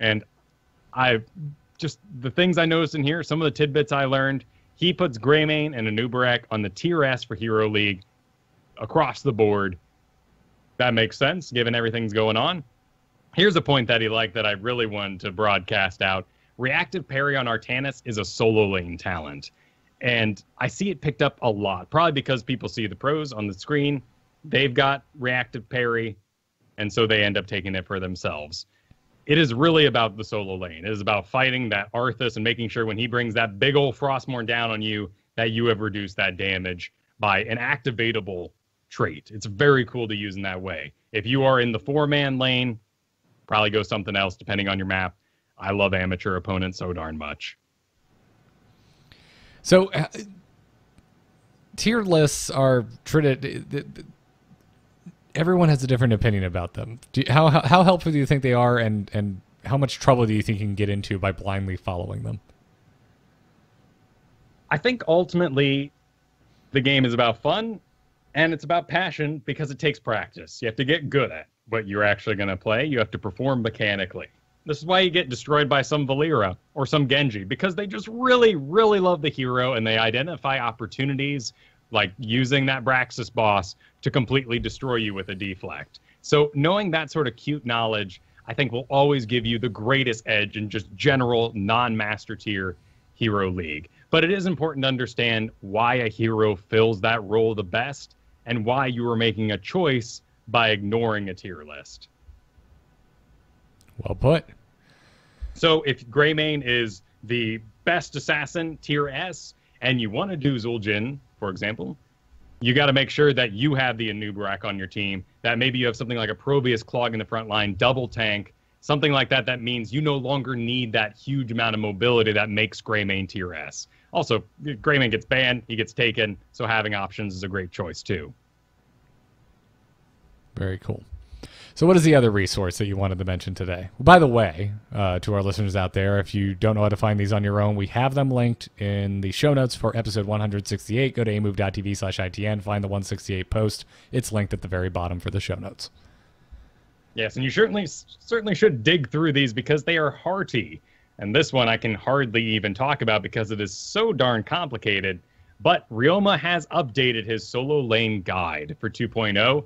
And the things I noticed in here, some of the tidbits I learned, he puts Greymane and Anubarak on the tier S for Hero League across the board. That makes sense, given everything's going on. Here's a point that he liked that I really wanted to broadcast out. Reactive Parry on Artanis is a solo lane talent. And I see it picked up a lot, probably because people see the pros on the screen. They've got Reactive Parry, and so they end up taking it for themselves. It is really about the solo lane. It is about fighting that Arthas and making sure when he brings that big old Frostmourne down on you, that you have reduced that damage by an activatable trait. It's very cool to use in that way. If you are in the 4-man lane, probably go something else depending on your map. I love amateur opponents so darn much. So tier lists are everyone has a different opinion about them. How helpful do you think they are, and how much trouble do you think you can get into by blindly following them? I think ultimately the game is about fun and it's about passion because it takes practice. You have to get good at what you're actually going to play. You have to perform mechanically. This is why you get destroyed by some Valera or some Genji, because they just really, really love the hero and they identify opportunities like using that Braxis boss to completely destroy you with a deflect. So knowing that sort of cute knowledge, I think will always give you the greatest edge in just general non-master tier Hero League. But it is important to understand why a hero fills that role the best and why you are making a choice by ignoring a tier list. Well put. So if Greymane is the best assassin, tier S, and you want to do Zul'jin, for example, you got to make sure that you have the Anubarak on your team, that maybe you have something like a Probius Clog in the front line, double tank, something like that. That means you no longer need that huge amount of mobility that makes Greymane tier S. Also, Greymane gets banned, he gets taken, so having options is a great choice too. Very cool. So what is the other resource that you wanted to mention today? By the way, to our listeners out there, if you don't know how to find these on your own, we have them linked in the show notes for episode 168. Go to amove.tv/ITN, find the 168 post. It's linked at the very bottom for the show notes. Yes, and you certainly should dig through these because they are hearty. And this one I can hardly even talk about because it is so darn complicated. But Ryoma has updated his solo lane guide for 2.0.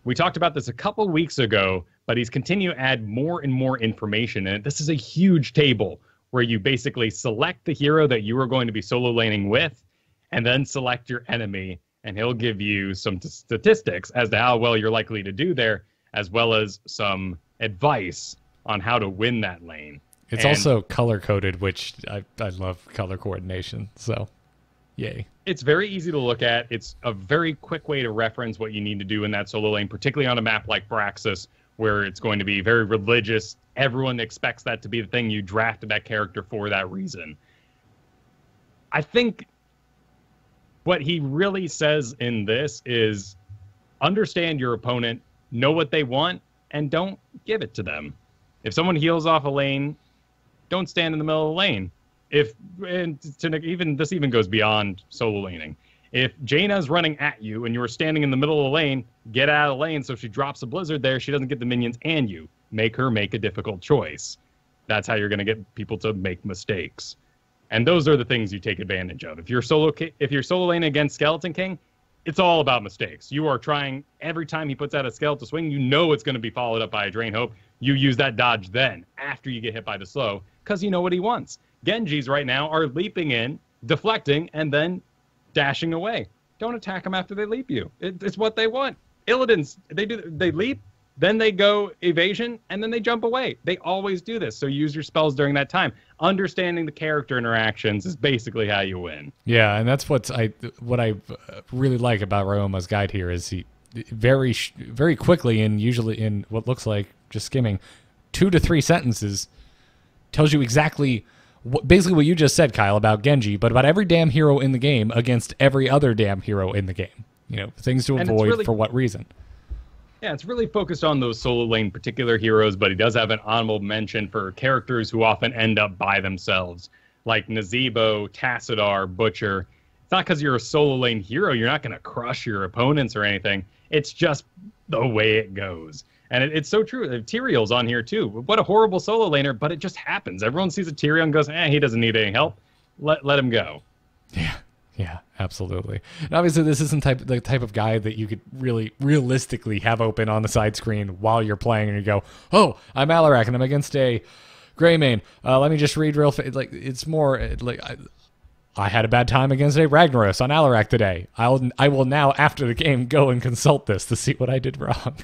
We talked about this a couple weeks ago, but he's continued to add more and more information in it. This is a huge table where you basically select the hero that you are going to be solo laning with, and then select your enemy, and he'll give you some statistics as to how well you're likely to do there, as well as some advice on how to win that lane. It's also color-coded, which I love color coordination, so yay. It's very easy to look at. It's a very quick way to reference what you need to do in that solo lane, particularly on a map like Braxis, where it's going to be very religious. Everyone expects that to be the thing. You drafted that character for that reason. I think what he really says in this is understand your opponent, know what they want, and don't give it to them. If someone heals off a lane, don't stand in the middle of the lane. This even goes beyond solo laning. If Jaina's running at you and you're standing in the middle of the lane, get out of the lane so if she drops a blizzard there, she doesn't get the minions and you. Make her make a difficult choice. That's how you're going to get people to make mistakes. And those are the things you take advantage of. If you're solo laning against Skeleton King, it's all about mistakes. You are trying, every time he puts out a skeleton swing, you know it's going to be followed up by a Drain Hope. You use that dodge then, after you get hit by the slow, because you know what he wants. Genjis right now are leaping in, deflecting, and then dashing away. Don't attack them after they leap you. It's what they want. Illidan's, they leap, then they go evasion, and then they jump away. They always do this, so use your spells during that time. Understanding the character interactions is basically how you win. Yeah, and that's what I really like about Ryoma's guide here is he very quickly, and usually in what looks like just skimming 2 to 3 sentences, tells you exactly basically what you just said, Kyle, about Genji, but about every damn hero in the game against every other damn hero in the game. You know, things to avoid for what reason. Yeah, it's really focused on those solo lane particular heroes, but he does have an honorable mention for characters who often end up by themselves, like Nazeebo, Tassadar, Butcher. It's not because you're a solo lane hero, you're not going to crush your opponents or anything. It's just the way it goes. And it's so true. Tyrael's on here too. What a horrible solo laner, but it just happens. Everyone sees a Tyrael and goes, he doesn't need any help. Let him go. Yeah, absolutely. And obviously, this isn't the type of guide that you could really realistically have open on the side screen while you're playing, and you go, "Oh, I'm Alarak, and I'm against a Greymane. Let me just read real fast." Like it's more like I had a bad time against a Ragnaros on Alarak today. I will now after the game go and consult this to see what I did wrong.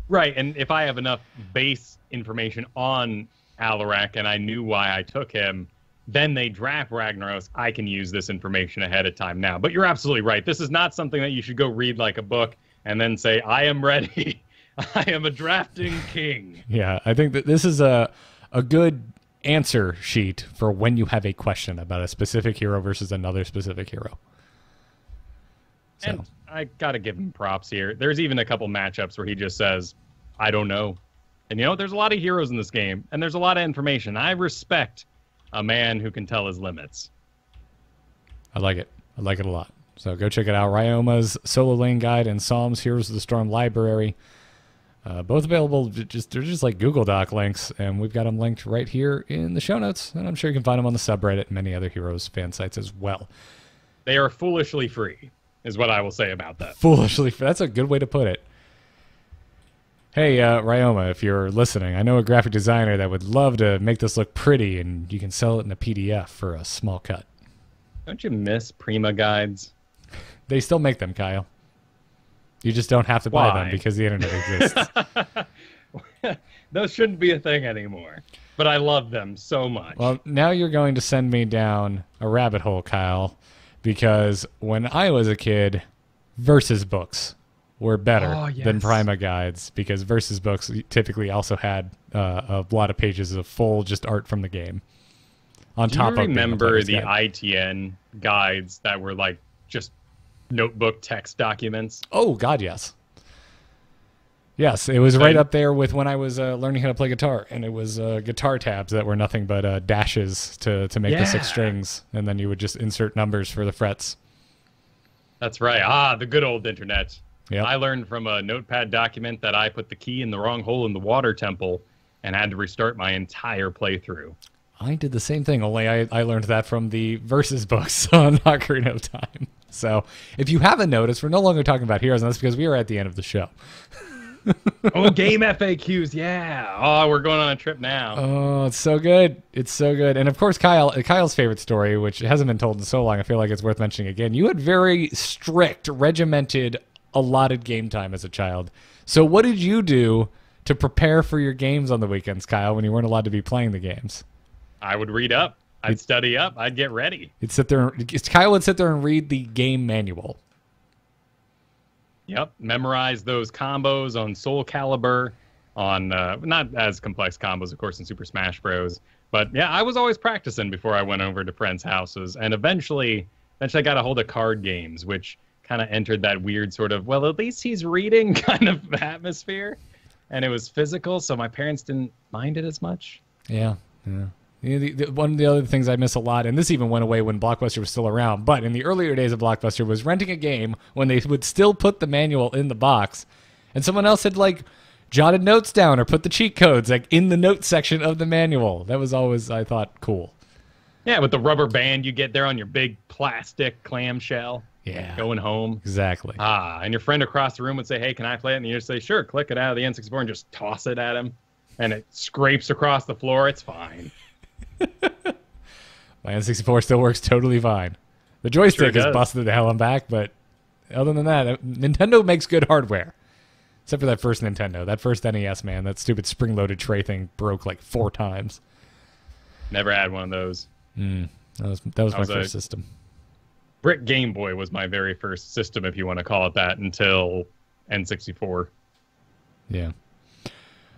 Right, and if I have enough base information on Alarak and I knew why I took him, then they draft Ragnaros, I can use this information ahead of time now. But you're absolutely right. This is not something that you should go read like a book and then say, I am ready. I am a drafting king. Yeah, I think that this is a good answer sheet for when you have a question about a specific hero versus another specific hero. So. And I got to give him props here. There's even a couple matchups where he just says, I don't know. And you know, there's a lot of heroes in this game, and there's a lot of information. I respect a man who can tell his limits. I like it. I like it a lot. So go check it out. Ryoma's Solo Lane Guide and Psalms Heroes of the Storm Library. Both available. They're just like Google Doc links, and we've got them linked right here in the show notes. And I'm sure you can find them on the subreddit and many other Heroes fan sites as well. They are foolishly free, is what I will say about that. Foolishly free. That's a good way to put it. Hey, Ryoma, if you're listening, I know a graphic designer that would love to make this look pretty, and you can sell it in a PDF for a small cut. Don't you miss Prima guides? They still make them, Kyle. You just don't have to buy them because the internet exists. Those shouldn't be a thing anymore. But I love them so much. Well, now you're going to send me down a rabbit hole, Kyle, because when I was a kid, versus books were better than Prima guides, because versus books typically also had a lot of pages of full just art from the game. On top of Do you remember the ITN guides that were like just notebook text documents? Oh, God, yes. Yes, it was right up there with when I was learning how to play guitar, and it was guitar tabs that were nothing but dashes to make the 6 strings, and then you would just insert numbers for the frets. That's right. The good old internet. Yep. I learned from a notepad document that I put the key in the wrong hole in the water temple and had to restart my entire playthrough. I did the same thing, only I learned that from the Versus books on Ocarina of Time. So if you haven't noticed, we're no longer talking about heroes, and that's because we are at the end of the show. Oh, game FAQs, yeah. Oh, we're going on a trip now. Oh, it's so good. It's so good. And of course, Kyle's favorite story, which hasn't been told in so long, I feel like it's worth mentioning again. You had very strict, regimented, allotted game time as a child. So what did you do to prepare for your games on the weekends, Kyle, when you weren't allowed to be playing the games? I would read up. I'd study up. I'd get ready. Kyle would sit there and read the game manual. Yep. Memorize those combos on Soul Calibur, on not as complex combos, of course, in Super Smash Bros. But yeah, I was always practicing before I went over to friends' houses, and eventually I got a hold of card games, which kind of entered that weird sort of, well, at least he's reading kind of atmosphere, and it was physical, so my parents didn't mind it as much. Yeah. One of the other things I miss a lot, and this even went away when Blockbuster was still around, but in the earlier days of Blockbuster, was renting a game when they would still put the manual in the box, and someone else had jotted notes down or put the cheat codes in the notes section of the manual. That was always, I thought, cool. Yeah, with the rubber band you get there on your big plastic clamshell. Yeah. Going home. Exactly. And your friend across the room would say, hey, can I play it? And you just say, sure, click it out of the N64 and just toss it at him. And it scrapes across the floor. It's fine. My N64 still works totally fine. The joystick is busted the hell and back, but other than that, Nintendo makes good hardware. Except for that first Nintendo. That first NES, man. That stupid spring-loaded tray thing broke 4 times. Never had one of those. That was my first system. Brick Game Boy was my very first system, if you want to call it that, until N64. Yeah.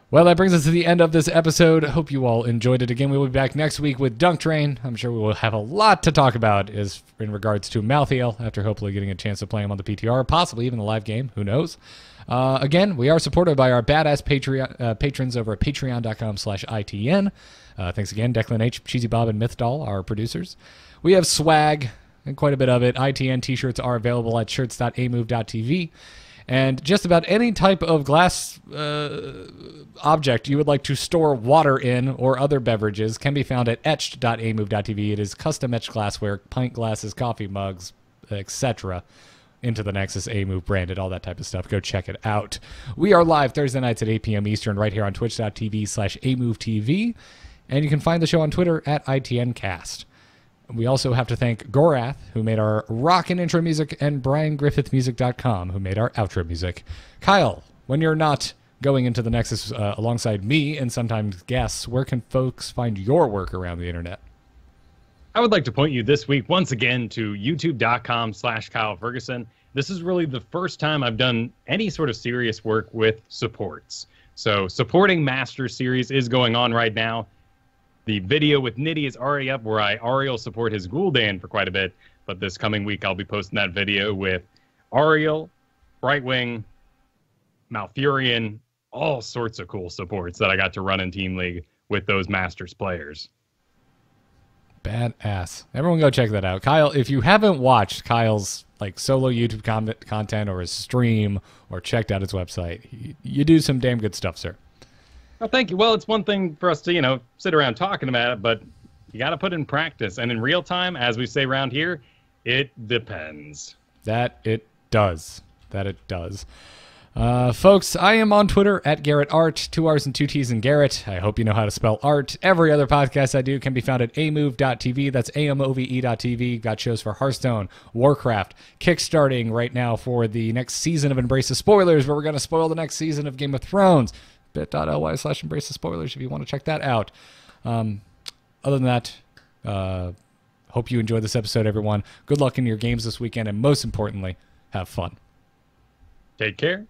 Well, that brings us to the end of this episode. Hope you all enjoyed it. Again, we will be back next week with Dunk Train. I'm sure we will have a lot to talk about in regards to Malthael, after hopefully getting a chance to play him on the PTR, possibly even the live game. Who knows? Again, we are supported by our badass patrons over at patreon.com/ITN. Thanks again, Declan H, Cheesy Bob, and Mythdoll, our producers. We have swag, and quite a bit of it. ITN t-shirts are available at shirts.amove.tv. And just about any type of glass object you would like to store water in or other beverages can be found at etched.amove.tv. It is custom etched glassware, pint glasses, coffee mugs, etc. Into the Nexus, A-Move branded, all that type of stuff. Go check it out. We are live Thursday nights at 8 p.m. Eastern right here on twitch.tv/AMoveTV. And you can find the show on Twitter at ITNcast. We also have to thank Gorath, who made our rockin' intro music, and BrianGriffithMusic.com, who made our outro music. Kyle, when you're not going into the Nexus alongside me and sometimes guests, where can folks find your work around the internet? I would like to point you this week once again to youtube.com/Kyle Fergusson. This is really the first time I've done any sort of serious work with supports. So supporting Master Series is going on right now. The video with Nitty is already up where I Ariel support his Gul'dan for quite a bit, but this coming week I'll be posting that video with Ariel, Brightwing, Malfurion, all sorts of cool supports that I got to run in Team League with those Masters players. Badass. Everyone go check that out. Kyle, if you haven't watched Kyle's solo YouTube content or his stream or checked out his website, you do some damn good stuff, sir. Well, thank you. Well, it's one thing for us to, sit around talking about it, but you got to put it in practice. And in real time, as we say around here, it depends. That it does. Folks, I am on Twitter at Garrett Art, 2 R's and 2 T's in Garrett. I hope you know how to spell art. Every other podcast I do can be found at amove.tv. That's amove.tv. Got shows for Hearthstone, Warcraft, kickstarting right now for the next season of Embrace the Spoilers, where we're going to spoil the next season of Game of Thrones. bit.ly/embrace the spoilers if you want to check that out. Other than that, hope you enjoyed this episode, everyone. Good luck in your games this weekend, and most importantly, have fun. Take care.